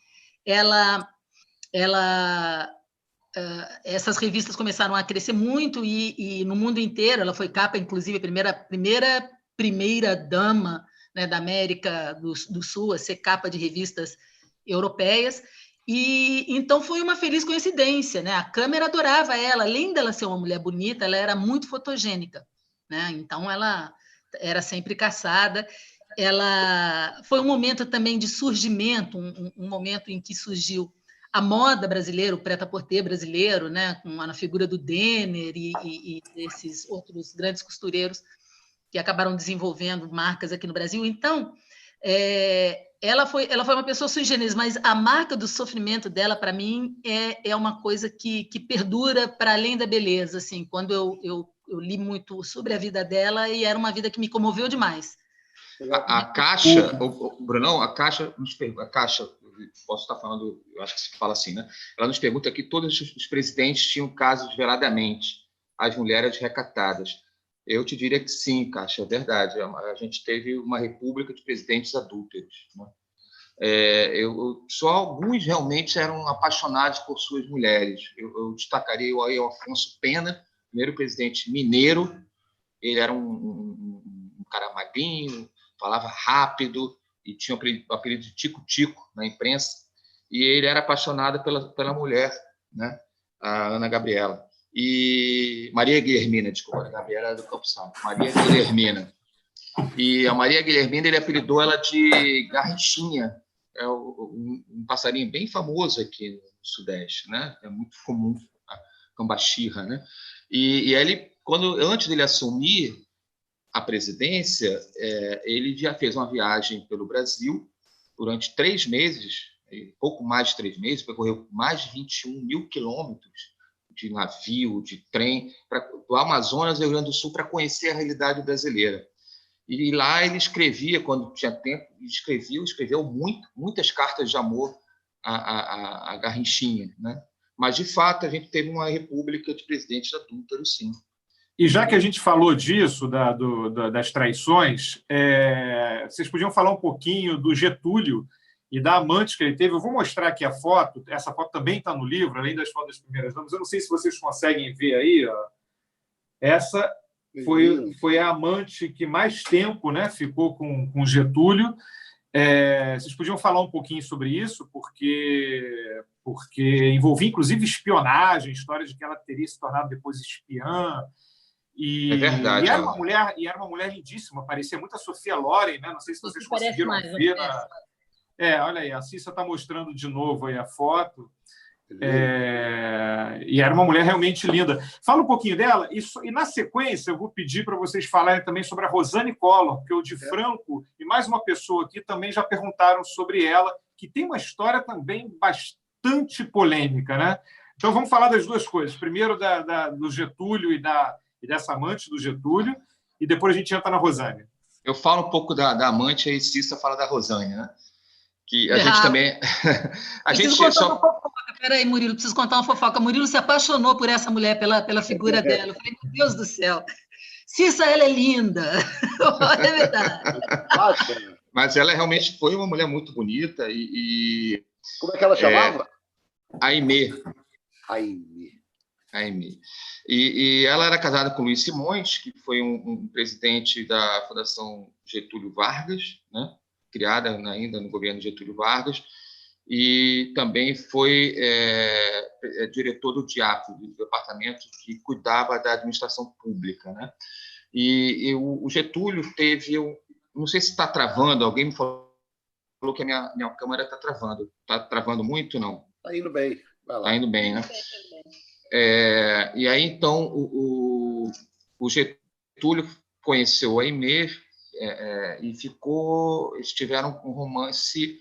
Essas revistas começaram a crescer muito e no mundo inteiro ela foi capa, inclusive, a primeira dama, né, da América do Sul a ser capa de revistas europeias. E então foi uma feliz coincidência, né? A câmera adorava ela, além dela ser uma mulher bonita, ela era muito fotogênica, né? Então ela era sempre caçada. Ela foi um momento também de surgimento, um momento em que surgiu a moda brasileira, o prêt-à-porter brasileiro, né, com a figura do Denner e esses outros grandes costureiros que acabaram desenvolvendo marcas aqui no Brasil. Então, ela foi uma pessoa sui generis, mas a marca do sofrimento dela, para mim, é uma coisa que perdura para além da beleza. Assim, quando eu li muito sobre a vida dela, e era uma vida que me comoveu demais. A Caixa, Brunão, a Caixa, posso estar falando, eu acho que se fala assim, né? Ela nos pergunta que todos os presidentes tinham casos veladamente, as mulheres recatadas. Eu te diria que sim, Caixa, é verdade. A gente teve uma república de presidentes adúlteros, né? Só alguns realmente eram apaixonados por suas mulheres. Eu destacaria aí o Afonso Pena, primeiro presidente mineiro, Ele era um cara magrinho, falava rápido e tinha o apelido de Tico-Tico na imprensa. E ele era apaixonado pela mulher, né? A Ana Gabriela. E Maria Guilhermina, desculpa, a Gabriela era do Campo Santo. Maria Guilhermina. E a Maria Guilhermina, ele apelidou ela de Garrixinha. É um passarinho bem famoso aqui no Sudeste, né? É muito comum, a cambaxirra, né? E ele, antes dele assumir a presidência, ele já fez uma viagem pelo Brasil durante 3 meses, pouco mais de 3 meses, percorreu mais de 21 mil quilômetros de navio, de trem, do Amazonas ao Rio Grande do Sul, para conhecer a realidade brasileira. E lá ele escrevia, quando tinha tempo, escreveu muitas cartas de amor a Garrixinha, né? Mas, de fato, a gente teve uma república de presidentes adúlteros, sim. E já que a gente falou disso, das traições, vocês podiam falar um pouquinho do Getúlio e da amante que ele teve. Eu vou mostrar aqui a foto. Essa foto também está no livro, além das fotos das primeiras damas. Eu não sei se vocês conseguem ver aí. Ó. Essa foi a amante que mais tempo, né, ficou com Getúlio. Vocês podiam falar um pouquinho sobre isso, porque envolvia, inclusive, espionagem, história de que ela teria se tornado depois espiã. É verdade. E era uma mulher lindíssima, parecia muito a Sofia Loren, né? Não sei se vocês conseguiram ver. Olha aí, a Cissa está mostrando de novo aí a foto. E era uma mulher realmente linda. Fala um pouquinho dela, e na sequência eu vou pedir para vocês falarem também sobre a Rosane Collor, porque o Di Franco e mais uma pessoa aqui também já perguntaram sobre ela, que tem uma história também bastante polêmica, né? Então vamos falar das duas coisas. Primeiro do Getúlio e dessa amante do Getúlio, e depois a gente entra na Rosane. Eu falo um pouco da amante, aí Cissa fala da Rosane, né? Que a gente também... Peraí, Murilo, preciso contar uma fofoca. Murilo se apaixonou por essa mulher, pela figura dela. Eu falei, meu Deus do céu. Cissa, ela é linda. É verdade. Mas ela realmente foi uma mulher muito bonita e como é que ela chamava? Aimee. E ela era casada com Luiz Simões, que foi um presidente da Fundação Getúlio Vargas, né? Criada ainda no governo Getúlio Vargas, e também foi diretor do DIAP, do departamento que cuidava da administração pública, né? E o Getúlio teve... não sei se está travando, alguém me falou que a minha câmera está travando. Está travando muito, não? Está indo bem. Está indo bem, né? E aí, então, o Getúlio conheceu a Aimee e eles tiveram um romance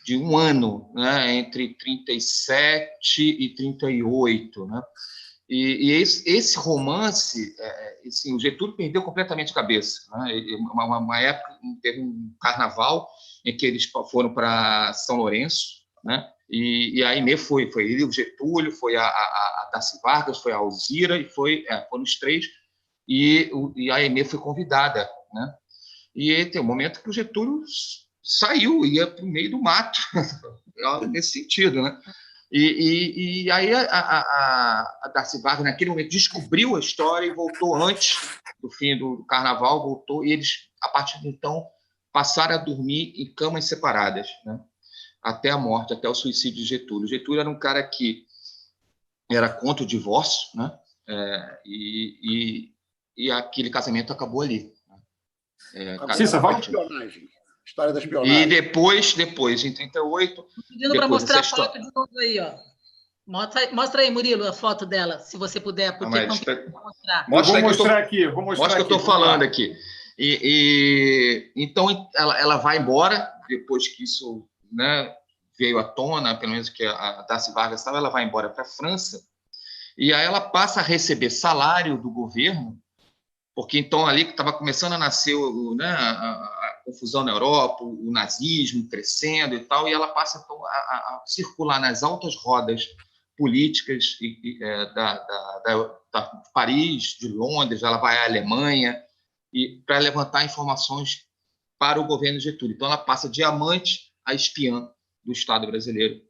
de 1 ano, né, entre 37 e 38, né? E esse romance, assim, o Getúlio perdeu completamente a cabeça, né? Uma época, teve um carnaval em que eles foram para São Lourenço, né? E a Aimee foi ele, o Getúlio, foi a Darcy Vargas, foi a Alzira, e foram os 3, e a Aimee foi convidada, né? E tem um momento que o Getúlio saiu, ia para o meio do mato, nesse sentido, né? E aí a Darcy Vargas, naquele momento, descobriu a história e voltou antes do fim do carnaval, voltou, e eles, a partir de então, passaram a dormir em camas separadas, né? Até a morte, até o suicídio de Getúlio. Getúlio era um cara que era contra o divórcio, né? E aquele casamento acabou ali. História da espionagem. E depois, em 38... Pedindo para mostrar a foto de novo aí, ó. Mostra aí, Murilo, a foto dela, se você puder, porque não tem como mostrar. Vou mostrar aqui. Mostra que eu estou falando aqui. Então, ela vai embora, depois que isso, né, veio à tona, pelo menos que a Darcy Vargas estava, ela vai embora para a França, e aí ela passa a receber salário do governo, porque então ali que estava começando a nascer, né, a confusão na Europa, o nazismo crescendo e tal, e ela passa então a circular nas altas rodas políticas da Paris, de Londres, ela vai à Alemanha, e para levantar informações para o governo Getúlio. Então ela passa de amante a espiã do Estado brasileiro.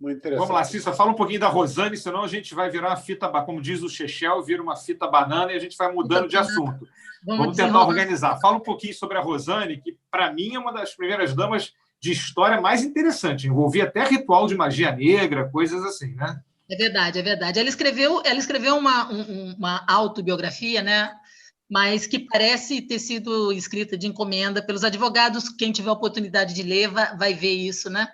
Muito interessante. Vamos lá, Cissa, fala um pouquinho da Rosane, senão a gente vai virar uma fita, como diz o Chechel, vira uma fita banana e a gente vai mudando de assunto. Vamos tentar organizar. Fala um pouquinho sobre a Rosane, que, para mim, é uma das primeiras damas de história mais interessante. Envolvia até ritual de magia negra, coisas assim, né? É verdade, é verdade. Ela escreveu uma autobiografia, né? Mas que parece ter sido escrita de encomenda pelos advogados. Quem tiver oportunidade de ler vai ver isso, né?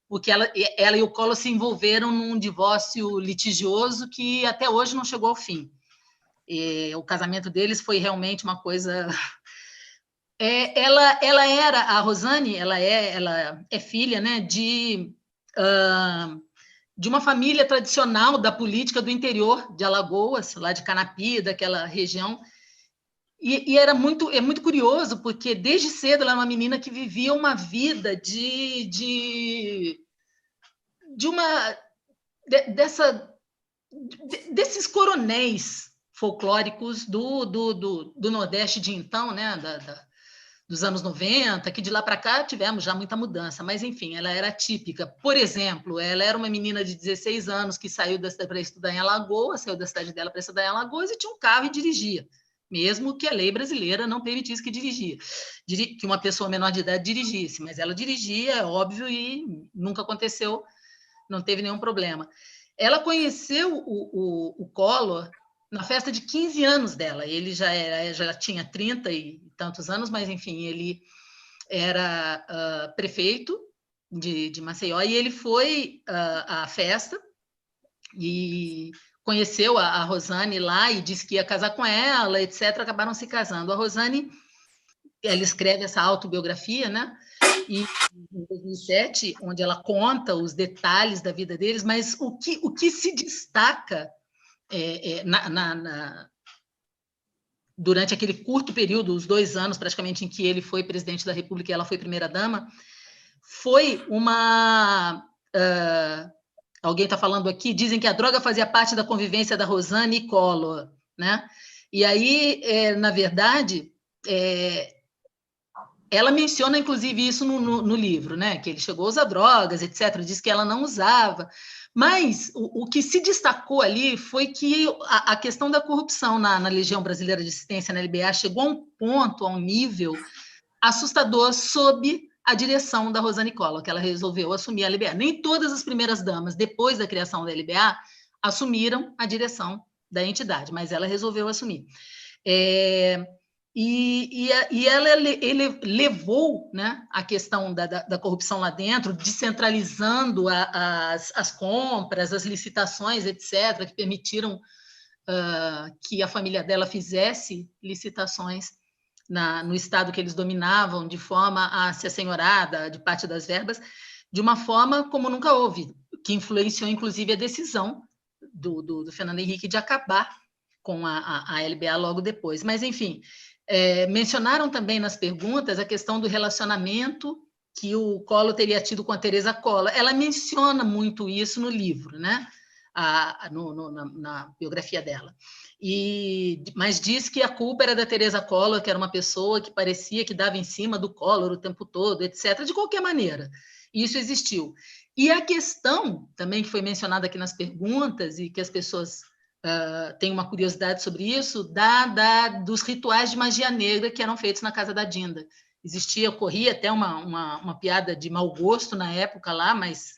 Porque ela e o Collor se envolveram num divórcio litigioso que até hoje não chegou ao fim. E o casamento deles foi realmente uma coisa... a Rosane, ela é filha, né, de uma família tradicional da política do interior de Alagoas, lá de Canapi, daquela região. E é muito curioso, porque desde cedo ela é uma menina que vivia uma vida desses coronéis folclóricos do Nordeste de então, né, dos anos 90, que de lá para cá tivemos já muita mudança, mas, enfim, ela era típica. Por exemplo, ela era uma menina de 16 anos que saiu para estudar em Alagoas, saiu da cidade dela para estudar em Alagoas e tinha um carro e dirigia, mesmo que a lei brasileira não permitisse que uma pessoa menor de idade dirigisse, mas ela dirigia, é óbvio, e nunca aconteceu, não teve nenhum problema. Ela conheceu o Collor na festa de 15 anos dela. Ele já tinha 30 e tantos anos, mas, enfim, ele era prefeito de Maceió, e ele foi à festa e conheceu a Rosane lá e disse que ia casar com ela, etc. Acabaram se casando. A Rosane, ela escreve essa autobiografia, né? E em 2007, onde ela conta os detalhes da vida deles, mas o que se destaca durante aquele curto período, os 2 anos praticamente em que ele foi presidente da República e ela foi primeira-dama, foi uma... alguém está falando aqui, dizem que a droga fazia parte da convivência da Rosane e Collor, né? E aí, na verdade, ela menciona, inclusive, isso no livro, né? Que ele chegou a usar drogas, etc. Diz que ela não usava. Mas o que se destacou ali foi que a questão da corrupção na Legião Brasileira de Assistência, na LBA, chegou a um ponto, a um nível assustador sob a direção da Rosane Collor, que ela resolveu assumir a LBA. Nem todas as primeiras damas, depois da criação da LBA, assumiram a direção da entidade, mas ela resolveu assumir. E ele levou, né, a questão da corrupção lá dentro, descentralizando as compras, as licitações, etc., que permitiram que a família dela fizesse licitações no estado que eles dominavam, de forma a se assenhorar de parte das verbas, de uma forma como nunca houve, que influenciou, inclusive, a decisão do Fernando Henrique de acabar com a LBA logo depois. Mas, enfim... mencionaram também nas perguntas a questão do relacionamento que o Collor teria tido com a Teresa Collor. Ela menciona muito isso no livro, né? Na biografia dela. Mas diz que a culpa era da Teresa Collor, que era uma pessoa que parecia que dava em cima do Collor o tempo todo, etc. De qualquer maneira, isso existiu. E a questão, também que foi mencionada aqui nas perguntas, e que as pessoas... tem uma curiosidade sobre isso, dos rituais de magia negra que eram feitos na casa da Dinda. Corria até uma piada de mau gosto na época lá, mas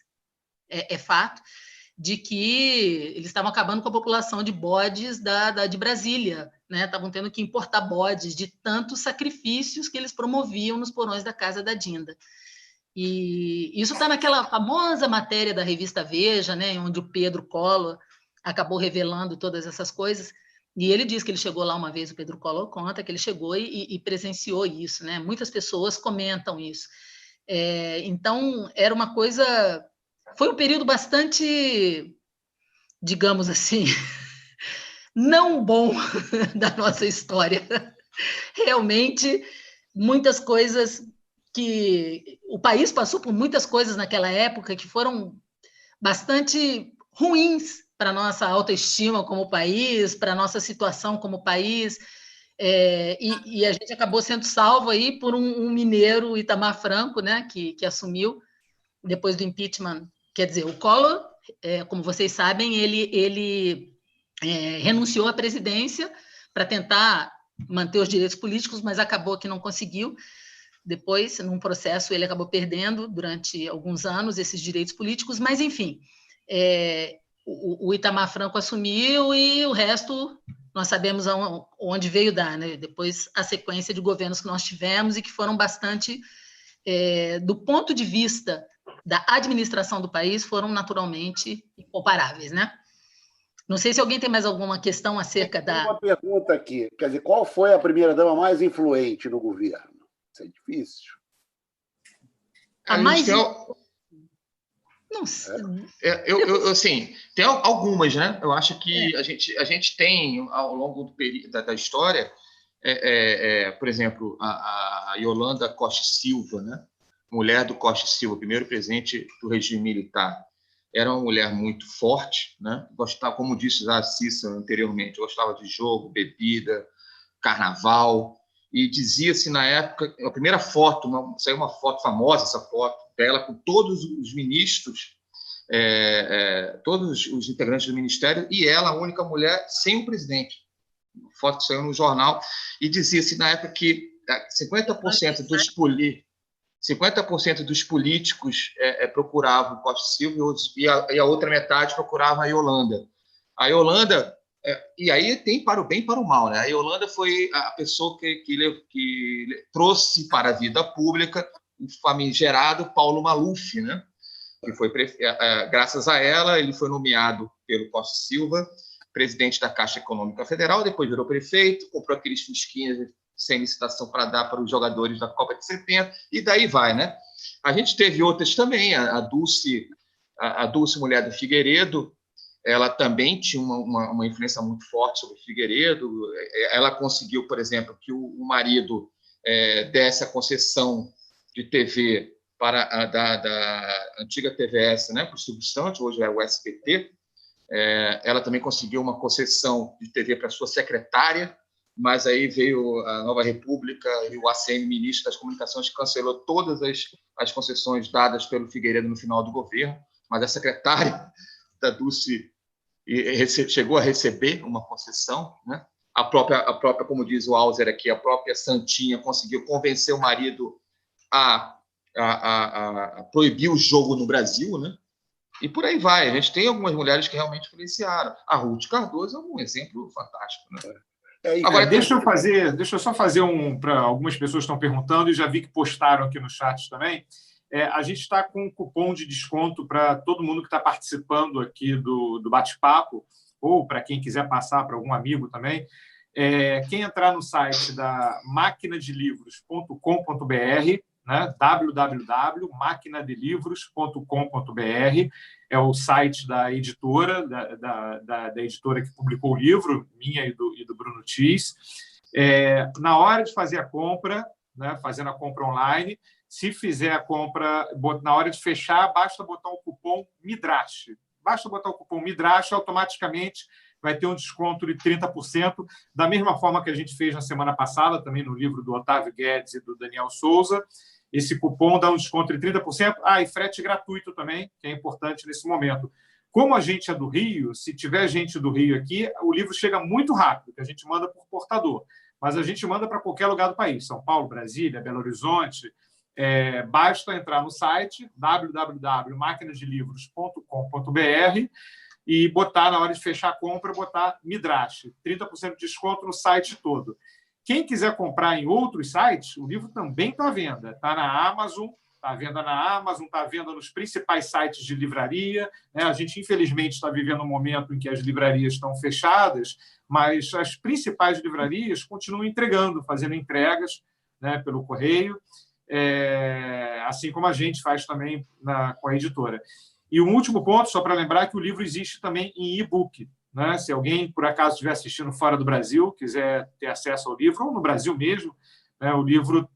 é fato, de que eles estavam acabando com a população de bodes de Brasília, né? Estavam tendo que importar bodes de tantos sacrifícios que eles promoviam nos porões da casa da Dinda. E isso está naquela famosa matéria da revista Veja, né? Onde o Pedro Collor acabou revelando todas essas coisas, e ele diz que ele chegou lá uma vez, o Pedro Collor conta que ele chegou e presenciou isso, né? Muitas pessoas comentam isso. Então, era uma coisa... Foi um período bastante, digamos assim, não bom da nossa história. Realmente, muitas coisas que... O país passou por muitas coisas naquela época que foram bastante ruins para a nossa autoestima como país, para a nossa situação como país, e a gente acabou sendo salvo aí por um mineiro, Itamar Franco, né, que assumiu depois do impeachment. Quer dizer, o Collor como vocês sabem, ele renunciou à presidência para tentar manter os direitos políticos, mas acabou que não conseguiu. Depois, num processo, ele acabou perdendo durante alguns anos esses direitos políticos, mas, enfim, o Itamar Franco assumiu e o resto nós sabemos onde veio dar, né? Depois, a sequência de governos que nós tivemos e que foram bastante, do ponto de vista da administração do país, foram naturalmente incomparáveis, né? Não sei se alguém tem mais alguma questão acerca da... Uma pergunta aqui, quer dizer, qual foi a primeira-dama mais influente no governo? Isso é difícil. A mais... Não sei. Assim, tem algumas, né? Eu acho que a gente tem, ao longo do período da história, por exemplo, a Yolanda Costa Silva, né? Mulher do Costa Silva, primeiro presidente do regime militar. Era uma mulher muito forte, né? Gostava, como disse a Cissa anteriormente, gostava de jogo, bebida, carnaval, e dizia-se na época, a primeira foto, saiu uma foto famosa, essa foto dela com todos os ministros, todos os integrantes do ministério, e ela, a única mulher sem o presidente. Foto que saiu no jornal, e dizia-se na época que 50% dos políticos procuravam o Costa Silva e a outra metade procurava a Yolanda. A Yolanda, e aí tem para o bem e para o mal, né? A Yolanda foi a pessoa que trouxe para a vida pública o famigerado Paulo Maluf, né? Que foi, graças a ela, ele foi nomeado pelo Costa Silva presidente da Caixa Econômica Federal, depois virou prefeito, comprou aqueles fisquinhas sem licitação para dar para os jogadores da Copa de 70, e daí vai, né? A gente teve outras também, a Dulce, mulher do Figueiredo, ela também tinha uma influência muito forte sobre o Figueiredo. Ela conseguiu, por exemplo, que o marido desse a concessão de TV para da antiga TVS, né, para o Silvio Santos, hoje é o SBT. Ela também conseguiu uma concessão de TV para sua secretária, mas aí veio a Nova República e o ACM, ministro das Comunicações, cancelou todas as concessões dadas pelo Figueiredo no final do governo, mas a secretária da Dulce chegou a receber uma concessão, né? A própria, como diz o Auser aqui, a própria Santinha conseguiu convencer o marido a proibir o jogo no Brasil, né? E por aí vai. A gente tem algumas mulheres que realmente influenciaram. A Ruth Cardoso é um exemplo fantástico, né? Agora, deixa eu só fazer para algumas pessoas que estão perguntando, e já vi que postaram aqui no chat também. A gente está com um cupom de desconto para todo mundo que está participando aqui do bate-papo, ou para quem quiser passar para algum amigo também. Quem entrar no site da maquinadelivros.com.br, né, www.maquinadelivros.com.br, é o site da editora, da editora que publicou o livro, minha e do Bruno Tis. Na hora de fazer a compra, né, fazendo a compra online, se fizer a compra, na hora de fechar, basta botar o cupom Midrash. Basta botar o cupom Midrash, automaticamente vai ter um desconto de 30%, da mesma forma que a gente fez na semana passada, também no livro do Otávio Guedes e do Daniel Souza. Esse cupom dá um desconto de 30%. E frete gratuito também, que é importante nesse momento. Como a gente é do Rio, se tiver gente do Rio aqui, o livro chega muito rápido, que a gente manda por portador. Mas a gente manda para qualquer lugar do país, São Paulo, Brasília, Belo Horizonte. Basta entrar no site www.maquinadelivros.com.br e botar, na hora de fechar a compra, botar Midrash, 30% de desconto no site todo. Quem quiser comprar em outros sites, o livro também está à venda. Está na Amazon, está à venda na Amazon, está à venda nos principais sites de livraria. A gente, infelizmente, está vivendo um momento em que as livrarias estão fechadas, mas as principais livrarias continuam entregando, fazendo entregas, né, pelo correio, assim como a gente faz também com a editora. E um último ponto, só para lembrar, que o livro existe também em e-book, né? Se alguém, por acaso, estiver assistindo fora do Brasil, quiser ter acesso ao livro, ou no Brasil mesmo, né, o livro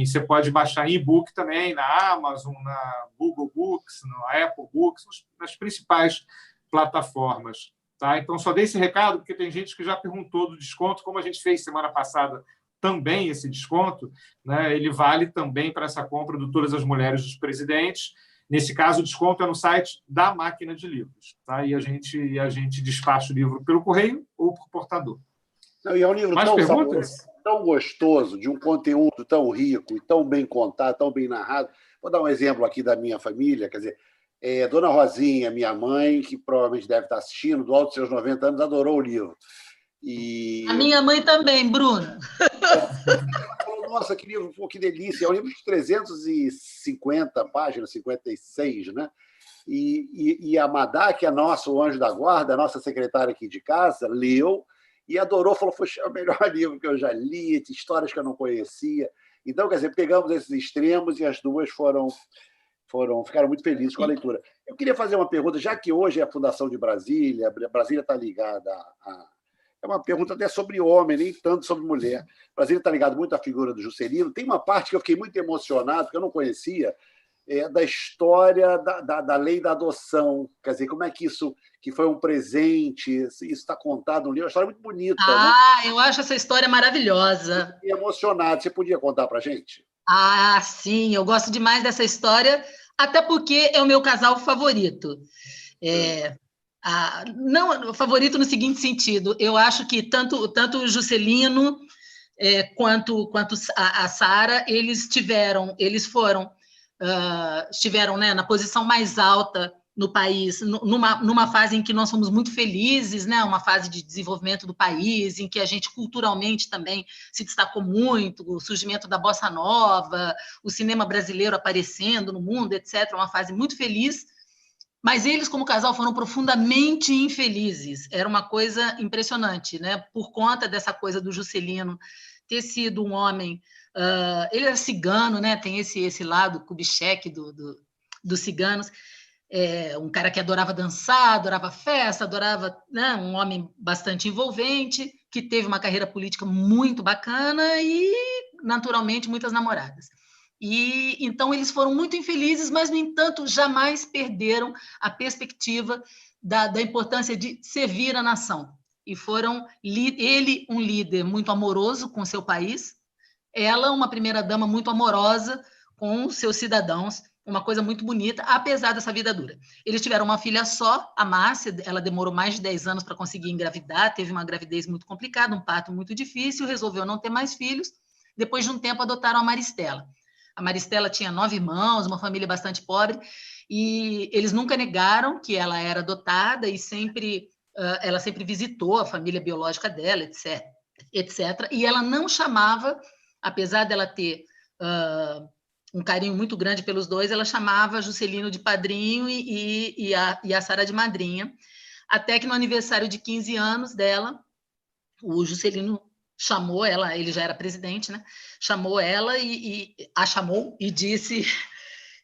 você pode baixar em e-book também, na Amazon, na Google Books, na Apple Books, nas principais plataformas. Tá? Então, só dei esse recado, porque tem gente que já perguntou do desconto, como a gente fez semana passada também esse desconto, né, ele vale também para essa compra de Todas as Mulheres dos Presidentes. Nesse caso, o desconto é no site da Máquina de Livros. Tá? E a gente despacha o livro pelo correio ou por portador. Não, e é um livro Mais tão perguntas? saboroso, tão gostoso, de um conteúdo tão rico e tão bem contado, tão bem narrado. Vou dar um exemplo aqui da minha família, quer dizer, Dona Rosinha, minha mãe, que provavelmente deve estar assistindo, do alto dos seus 90 anos, adorou o livro. A minha mãe também, Bruno. Ela falou, nossa, que livro, pô, que delícia. É um livro de 350 páginas, 56, né? E a Madá, que é o anjo da guarda, a nossa secretária aqui de casa, leu e adorou, falou, foi o melhor livro que eu já li, histórias que eu não conhecia. Então, quer dizer, pegamos esses extremos e as duas ficaram muito felizes com a leitura. Eu queria fazer uma pergunta, já que hoje é a Fundação de Brasília, Brasília está ligada a... É uma pergunta até sobre homem, nem tanto sobre mulher. Brasília está ligado muito à figura do Juscelino. Tem uma parte que eu fiquei muito emocionado, que eu não conhecia, da história da lei da adoção. Quer dizer, como é que isso, que foi um presente, isso está contado no livro, é uma história muito bonita. Né? Eu acho essa história maravilhosa. Eu fiquei emocionado. Você podia contar para a gente? Sim, eu gosto demais dessa história, até porque é o meu casal favorito. Não, favorito no seguinte sentido, eu acho que tanto o Juscelino quanto a Sara, estiveram, né, na posição mais alta no país, numa fase em que nós fomos muito felizes, né, uma fase de desenvolvimento do país, em que a gente culturalmente também se destacou muito, o surgimento da bossa nova, o cinema brasileiro aparecendo no mundo, etc., uma fase muito feliz. Mas eles, como casal, foram profundamente infelizes. Era uma coisa impressionante, né? Por conta dessa coisa do Juscelino ter sido um homem... ele era cigano, né? Tem esse lado Kubitschek dos ciganos. Um cara que adorava dançar, adorava festa, adorava, né? Um homem bastante envolvente, que teve uma carreira política muito bacana e, naturalmente, muitas namoradas. E então eles foram muito infelizes, mas, no entanto, jamais perderam a perspectiva da importância de servir a nação. E foram ele um líder muito amoroso com seu país, ela uma primeira-dama muito amorosa com seus cidadãos, uma coisa muito bonita, apesar dessa vida dura. Eles tiveram uma filha só, a Márcia, ela demorou mais de 10 anos para conseguir engravidar, teve uma gravidez muito complicada, um parto muito difícil, resolveu não ter mais filhos. Depois de um tempo, adotaram a Maristela. A Maristela tinha 9 irmãos, uma família bastante pobre, e eles nunca negaram que ela era adotada e ela sempre visitou a família biológica dela, etc. E ela não chamava, apesar dela ter um carinho muito grande pelos dois, ela chamava Juscelino de padrinho e a Sara de madrinha, até que no aniversário de 15 anos dela, o Juscelino chamou ela, ele já era presidente, né? Chamou ela e a chamou e disse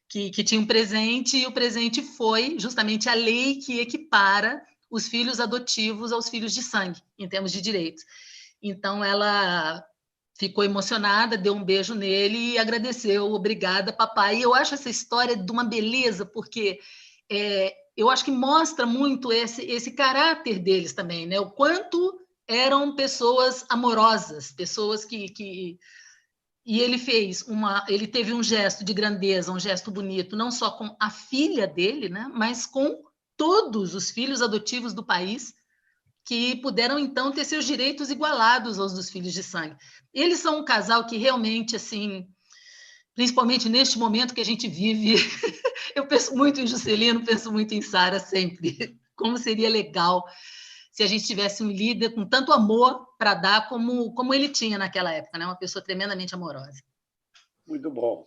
que tinha um presente, e o presente foi justamente a lei que equipara os filhos adotivos aos filhos de sangue, em termos de direitos. Então, ela ficou emocionada, deu um beijo nele e agradeceu, obrigada, papai. E eu acho essa história de uma beleza, porque eu acho que mostra muito esse caráter deles também, né? O quanto eram pessoas amorosas, pessoas que... E ele teve um gesto de grandeza, um gesto bonito, não só com a filha dele, né, mas com todos os filhos adotivos do país, que puderam, então, ter seus direitos igualados aos dos filhos de sangue. Eles são um casal que realmente, assim, principalmente neste momento que a gente vive, eu penso muito em Juscelino, penso muito em Sara sempre. Como seria legal se a gente tivesse um líder com tanto amor para dar como ele tinha naquela época, né? Uma pessoa tremendamente amorosa. Muito bom.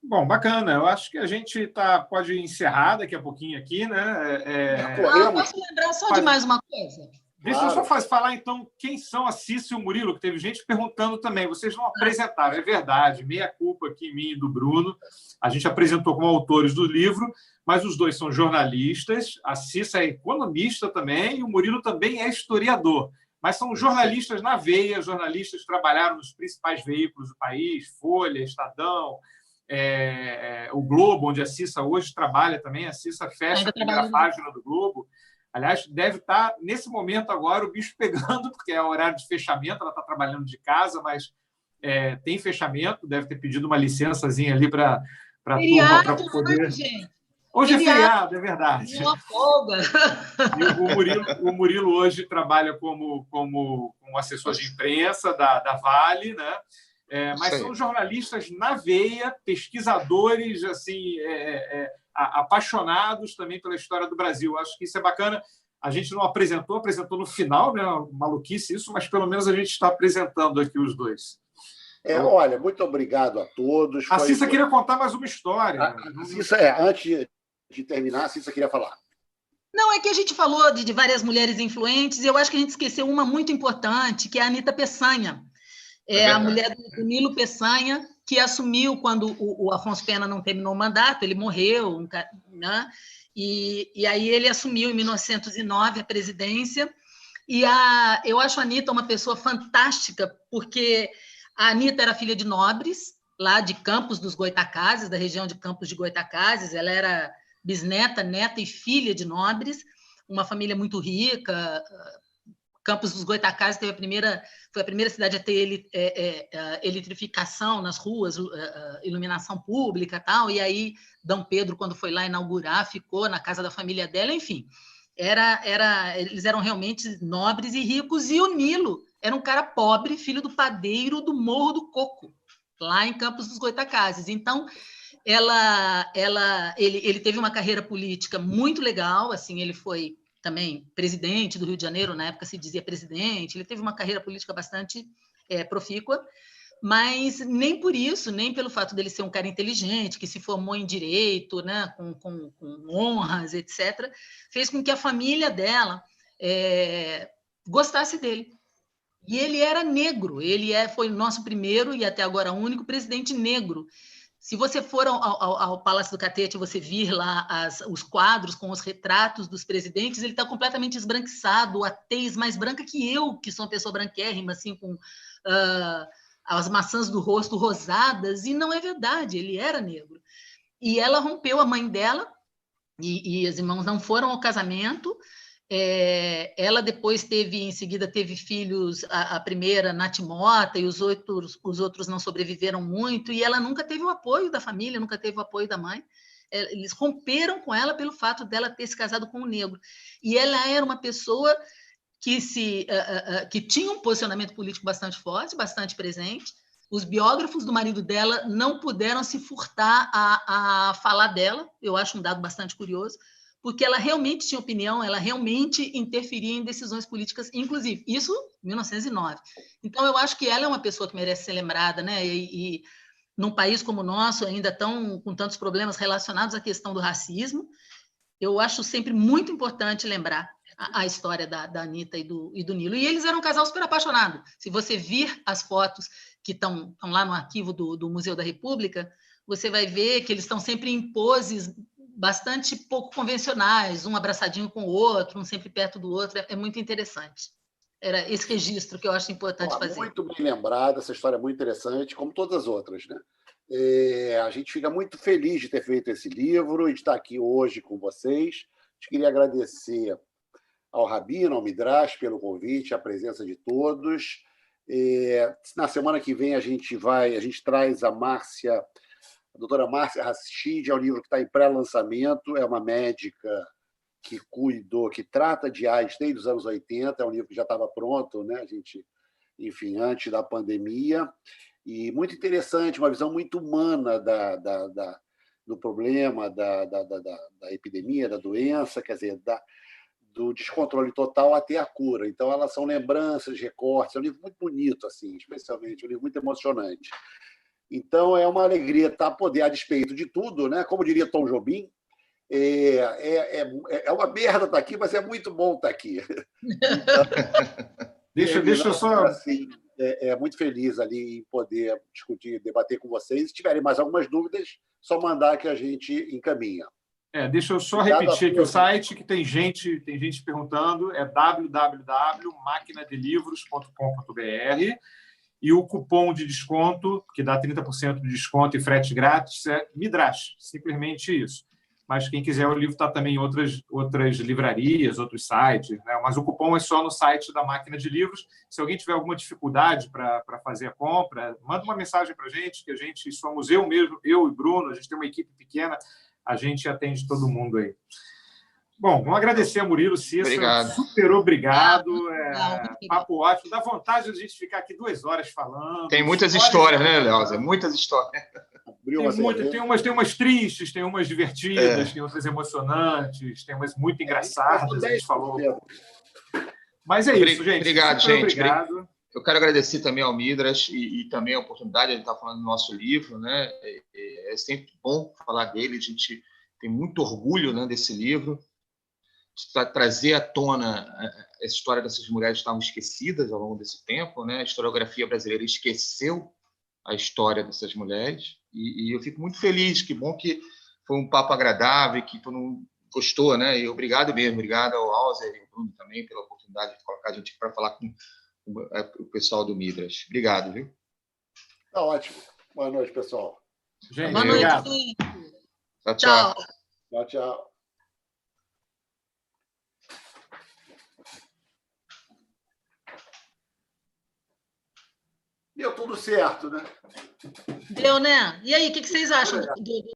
Bom, bacana. Eu acho que a gente pode encerrar daqui a pouquinho aqui, né? Posso lembrar só de mais uma coisa? Deixa eu só falar, então, quem são a Cissa e o Murilo, que teve gente perguntando também. Vocês não apresentaram, é verdade, meia culpa aqui, minha e do Bruno. A gente apresentou como autores do livro, mas os dois são jornalistas, a Cissa é economista também, e o Murilo também é historiador. Mas são jornalistas na veia, jornalistas que trabalharam nos principais veículos do país, Folha, Estadão, o Globo, onde a Cissa hoje trabalha também. A Cissa fecha a primeira página do Globo. Aliás, deve estar, nesse momento agora, o bicho pegando, porque é o horário de fechamento, ela está trabalhando de casa, mas tem fechamento, deve ter pedido uma licençazinha ali para para a turma para Feriado poder. hoje, gente. Hoje é feriado, é verdade. Uma folga. E o Murilo hoje trabalha como assessor de imprensa da Vale, né? Mas são jornalistas na veia, pesquisadores assim, apaixonados também pela história do Brasil. Acho que isso é bacana. A gente não apresentou no final, né? Maluquice isso, mas pelo menos a gente está apresentando aqui os dois. Olha, muito obrigado a todos. A Cissa queria contar mais uma história. Antes de terminar, a Cissa queria falar. Não, é que a gente falou de várias mulheres influentes, e eu acho que a gente esqueceu uma muito importante, que é a Anita Peçanha. A mulher do Nilo Peçanha, que assumiu quando o Afonso Pena não terminou o mandato, ele morreu, né? E aí ele assumiu em 1909 a presidência, e eu acho a Anita uma pessoa fantástica, porque a Anita era filha de nobres, lá de Campos dos Goitacazes, da região de Campos de Goitacazes, ela era bisneta, neta e filha de nobres, uma família muito rica. Campos dos Goitacazes foi a primeira cidade a ter eletrificação nas ruas, iluminação pública, tal. E aí Dom Pedro, quando foi lá inaugurar, ficou na casa da família dela, enfim. Eles eram realmente nobres e ricos, e o Nilo era um cara pobre, filho do padeiro do Morro do Coco, lá em Campos dos Goitacazes. Então, ele teve uma carreira política muito legal, assim, ele foi também presidente do Rio de Janeiro, na época se dizia presidente, ele teve uma carreira política bastante profícua, mas nem por isso, nem pelo fato dele ser um cara inteligente, que se formou em direito, né, com honras, etc., fez com que a família dela gostasse dele. E ele era negro, foi o nosso primeiro e até agora único presidente negro. Se você for ao Palácio do Catete, você vir lá os quadros com os retratos dos presidentes, ele está completamente esbranquiçado, a tez mais branca que eu, que sou uma pessoa branquérrima, assim, com as maçãs do rosto rosadas, e não é verdade, ele era negro. E ela rompeu, a mãe dela, e os irmãos não foram ao casamento. Ela depois em seguida teve filhos, a primeira, Nath Mota, e os outros não sobreviveram muito, e ela nunca teve o apoio da família, nunca teve o apoio da mãe. Eles romperam com ela pelo fato dela ter se casado com um negro. E ela era uma pessoa que tinha um posicionamento político bastante forte, bastante presente. Os biógrafos do marido dela não puderam se furtar a falar dela, eu acho um dado bastante curioso, porque ela realmente tinha opinião, ela realmente interferia em decisões políticas, inclusive, isso em 1909. Então, eu acho que ela é uma pessoa que merece ser lembrada, né? E num país como o nosso, ainda com tantos problemas relacionados à questão do racismo, eu acho sempre muito importante lembrar a história da Anita e do Nilo. E eles eram um casal super apaixonado. Se você vir as fotos que estão lá no arquivo do Museu da República, você vai ver que eles estão sempre em poses bastante pouco convencionais, um abraçadinho com o outro, um sempre perto do outro, é muito interessante. Era esse registro que eu acho importante fazer. Muito bem lembrada, essa história é muito interessante, como todas as outras, né? A gente fica muito feliz de ter feito esse livro e de estar aqui hoje com vocês. A gente queria agradecer ao Rabino, ao Midrash, pelo convite, a presença de todos. Na semana que vem a gente traz a doutora Márcia Rashid, é um livro que está em pré-lançamento, é uma médica que trata de AIDS desde os anos 80, é um livro que já estava pronto, né? Enfim, antes da pandemia, e muito interessante, uma visão muito humana do problema, da epidemia, da doença, quer dizer, do descontrole total até a cura. Então, elas são lembranças, recortes, é um livro muito bonito, assim, especialmente, um livro muito emocionante. Então, é uma alegria poder, a despeito de tudo, né? Como diria Tom Jobim, é uma merda estar aqui, mas é muito bom estar aqui. Então, deixa eu só... Assim, muito feliz ali em poder discutir, debater com vocês. Se tiverem mais algumas dúvidas, só mandar que a gente encaminha. Deixa eu só repetir aqui o site, que tem gente perguntando, é www.maquinadelivros.com.br, e o cupom de desconto, que dá 30% de desconto e frete grátis, é Midrash, simplesmente isso. mas quem quiser, o livro está também em outras livrarias, outros sites, né? Mas o cupom é só no site da Máquina de Livros. Se alguém tiver alguma dificuldade para fazer a compra, manda uma mensagem para a gente, que a gente somos eu mesmo, eu e Bruno, a gente tem uma equipe pequena, a gente atende todo mundo aí. Bom, vamos agradecer a Murilo Cícero. Obrigado. Super obrigado. Papo ótimo. Dá vontade de a gente ficar aqui 2 horas falando. Tem muitas histórias, né, Léo? Muitas histórias. Tem umas tristes, tem umas divertidas, tem outras emocionantes, tem umas muito engraçadas, a gente falou. Mas é isso, gente. Obrigado, super gente. Obrigado. Eu quero agradecer também ao Midras e também a oportunidade de estar falando do nosso livro, né? É sempre bom falar dele, a gente tem muito orgulho, né, desse livro, de trazer à tona essa história dessas mulheres que estavam esquecidas ao longo desse tempo, né? A historiografia brasileira esqueceu a história dessas mulheres e eu fico muito feliz, que bom que foi um papo agradável, que todo mundo gostou, né? E obrigado mesmo, obrigado ao Alzer e ao Bruno também pela oportunidade de colocar a gente para falar com o pessoal do Midras. Obrigado, viu? Tá ótimo. Boa noite, pessoal. Gente, boa obrigado. noite. Tchau, tchau. Tchau, tchau. Deu tudo certo, né? Deu, né? E aí, o que vocês acham do